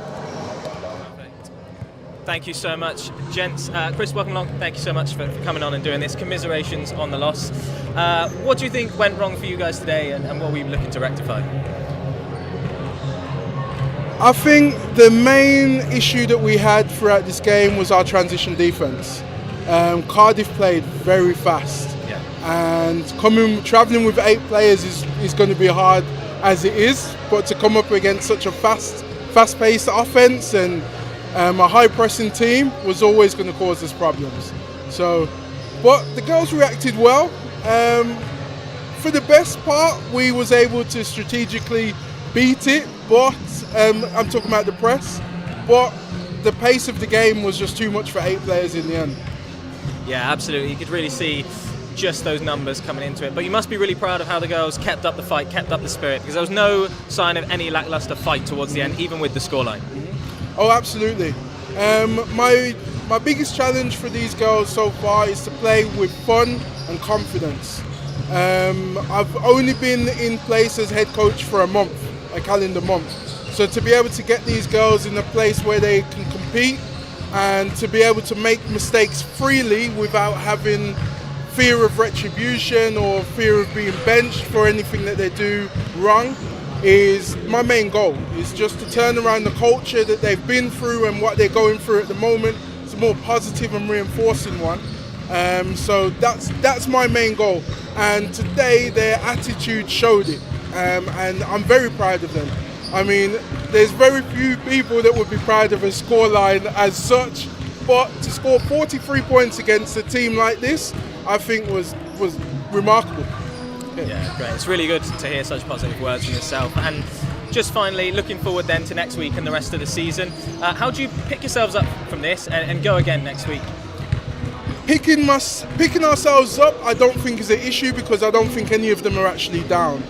Thank you so much, gents. Chris, welcome along. Thank you so much for coming on and doing this. Commiserations on the loss. What do you think went wrong for you guys today, and what were you looking to rectify? I think the main issue that we had throughout this game was our transition defence. Cardiff played very fast, and travelling with 8 players is going to be hard as it is. But to come up against such a fast fast-paced offense and a high-pressing team was always going to cause us problems. So, but the girls reacted well. For the best part, we was able to strategically beat it, but I'm talking about the press, but the pace of the game was just too much for 8 players in the end. Yeah, absolutely. You could really see just those numbers coming into it. But you must be really proud of how the girls kept up the fight, kept up the spirit, because there was no sign of any lackluster fight towards the end, even with the scoreline. Oh, absolutely. My biggest challenge for these girls so far is to play with fun and confidence. I've only been in place as head coach for a month, a calendar month. So to be able to get these girls in a place where they can compete and to be able to make mistakes freely without having fear of retribution or fear of being benched for anything that they do wrong is my main goal. Is just to turn around the culture that they've been through and what they're going through at the moment. It's a more positive and reinforcing one. So that's my main goal. And today their attitude showed it, and I'm very proud of them. I mean, there's very few people that would be proud of a scoreline as such, but to score 43 points against a team like this, I think was remarkable. Yeah, great. It's really good to hear such positive words from yourself. And just finally, looking forward then to next week and the rest of the season, how do you pick yourselves up from this and go again next week? Picking ourselves up, I don't think is an issue because I don't think any of them are actually down.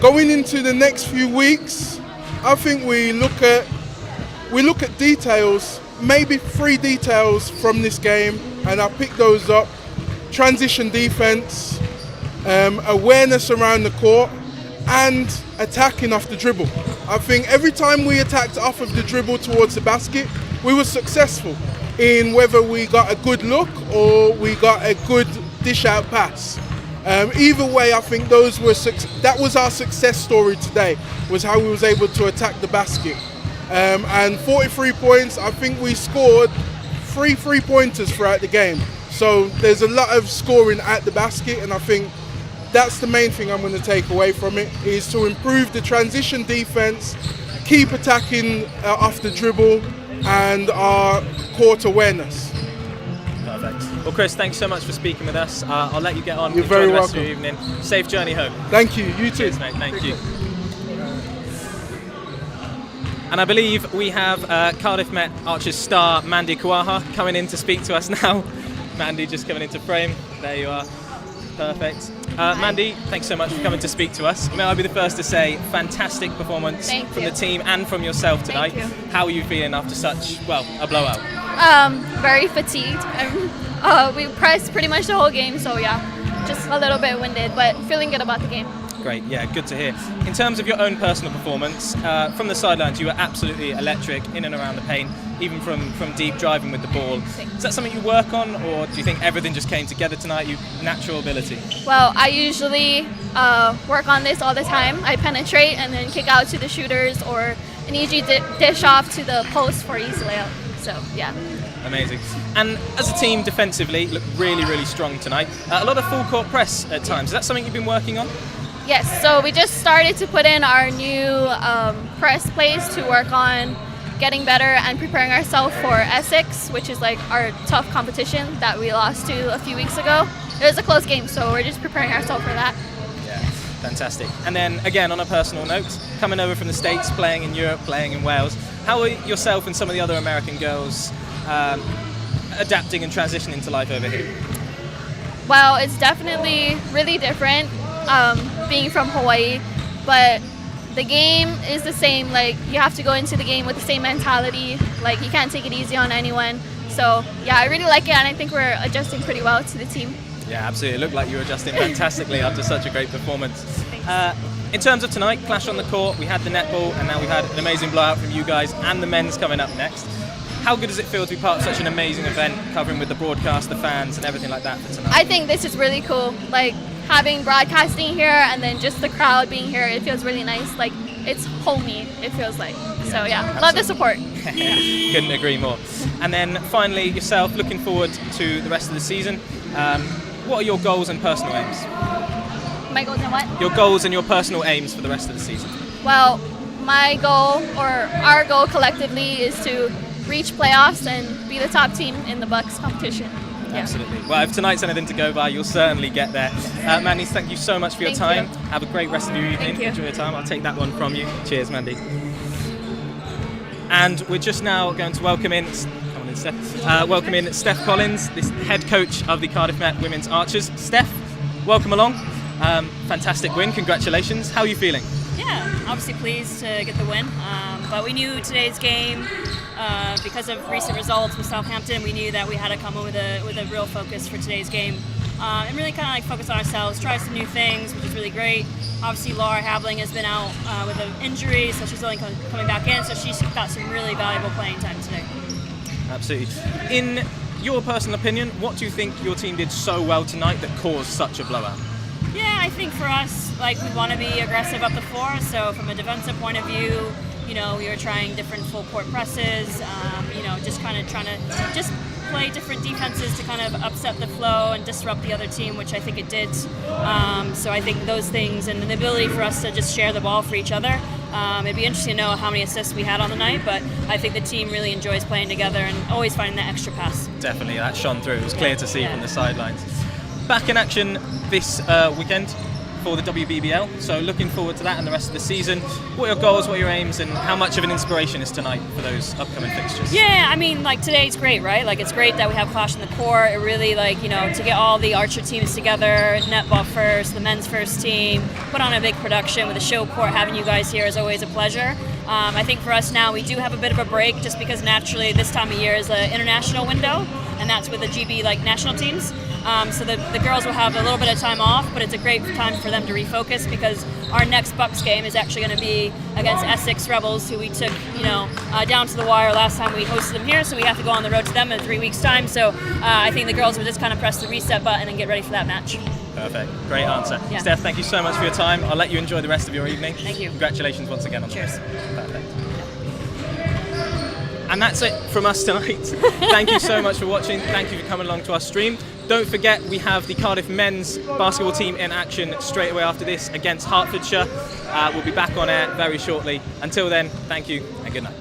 Going into the next few weeks, I think we look at details, maybe 3 details from this game, and I'll pick those up. Transition defense, awareness around the court, and attacking off the dribble. I think every time we attacked off of the dribble towards the basket, we were successful in whether we got a good look or we got a good dish out pass. Either way, I think that was our success story today, was how we was able to attack the basket. And 43 points, I think we scored 3 3-pointers throughout the game. So there's a lot of scoring at the basket, and I think that's the main thing I'm going to take away from it, is to improve the transition defense, keep attacking off the dribble, and our court awareness. Perfect. Well, Chris, thanks so much for speaking with us. I'll let you get on. You're Enjoy very the rest welcome. of your evening. Safe journey home. Thank you. You too. Cheers, mate. Thank you. And I believe we have Cardiff Met Archers star Mandy Kawaha coming in to speak to us now. Mandy just coming into frame. There you are. Perfect. Mandy, thanks so much for coming to speak to us. May I be the first to say, fantastic performance from the team and from yourself tonight. Thank you. How are you feeling after such, a blowout? Very fatigued. We pressed pretty much the whole game, so yeah, just a little bit winded, but feeling good about the game. Great, yeah, good to hear. In terms of your own personal performance, from the sidelines, you were absolutely electric in and around the paint, even from deep driving with the ball. Is that something you work on, or do you think everything just came together tonight, your natural ability? Well, I usually work on this all the time. I penetrate and then kick out to the shooters, or an easy dish off to the post for easy layup. So, yeah. Amazing. And as a team defensively, looked really, really strong tonight. A lot of full court press at times. Is that something you've been working on? Yes, so we just started to put in our new press plays to work on getting better and preparing ourselves for Essex, which is like our tough competition that we lost to a few weeks ago. It was a close game, so we're just preparing ourselves for that. Yeah, fantastic. And then again, on a personal note, coming over from the States, playing in Europe, playing in Wales, how are yourself and some of the other American girls adapting and transitioning to life over here? Well, it's definitely really different being from Hawaii, but the game is the same. Like, you have to go into the game with the same mentality. Like, you can't take it easy on anyone. So yeah, I really like it, and I think we're adjusting pretty well to the team. Yeah, absolutely. It looked like you were adjusting fantastically after such a great performance. In terms of tonight, clash on the court, we had the netball, and now we've had an amazing blowout from you guys, and the men's coming up next. How good does it feel to be part of such an amazing event, covering with the broadcast, the fans, and everything like that for tonight? I think this is really cool. Like, having broadcasting here and then just the crowd being here, it feels really nice. Like, it's homey, it feels like. So yeah, love the support. Couldn't agree more. And then finally, yourself, looking forward to the rest of the season. What are your goals and personal aims? My goals and what? Your goals and your personal aims for the rest of the season. Well, my goal, or our goal collectively, is to reach playoffs and be the top team in the Bucks competition. Yeah. Absolutely. Well, if tonight's anything to go by, you'll certainly get there. Mandy, thank you so much for your time. Have a great rest of your evening. Enjoy your time. I'll take that one from you. Cheers, Mandy. And we're just now going to welcome in Steph Collins, this head coach of the Cardiff Met Women's Archers. Steph, welcome along. Fantastic win. Congratulations. How are you feeling? Yeah, obviously pleased to get the win. But we knew today's game, because of recent results with Southampton, we knew that we had to come in with a real focus for today's game. And really kind of like focus on ourselves, try some new things, which is really great. Obviously, Laura Habling has been out with an injury, so she's only coming back in, so she's got some really valuable playing time today. Absolutely. In your personal opinion, what do you think your team did so well tonight that caused such a blowout? Yeah, I think for us, like, we want to be aggressive up the floor, so from a defensive point of view, you know, we were trying different full court presses, you know, just kind of trying to just play different defenses to kind of upset the flow and disrupt the other team, which I think it did. So I think those things and the ability for us to just share the ball for each other. It'd be interesting to know how many assists we had on the night, but I think the team really enjoys playing together and always finding that extra pass. Definitely, that shone through. It was clear to see from the sidelines. Back in action this weekend for the WBBL, so looking forward to that and the rest of the season. What are your goals, what are your aims, and how much of an inspiration is tonight for those upcoming fixtures? Yeah, I mean, like, today's great, right? Like, it's great that we have Clash in the court. It really, like, you know, to get all the Archer teams together, netball first, the men's first team, put on a big production with a show court. Having you guys here is always a pleasure. I think for us now, we do have a bit of a break just because naturally this time of year is an international window, and that's with the GB, like, national teams. So the girls will have a little bit of time off, but it's a great time for them to refocus because our next Bucks game is actually going to be against Essex Rebels, who we took, you know, down to the wire last time we hosted them here. So we have to go on the road to them in 3 weeks' time. So I think the girls will just kind of press the reset button and get ready for that match. Perfect. Great answer. Yeah. Steph, thank you so much for your time. I'll let you enjoy the rest of your evening. Thank you. Congratulations once again on the win. Cheers. Perfect. And that's it from us tonight. Thank you so much for watching. Thank you for coming along to our stream. Don't forget, we have the Cardiff men's basketball team in action straight away after this against Hertfordshire. We'll be back on air very shortly. Until then, thank you and good night.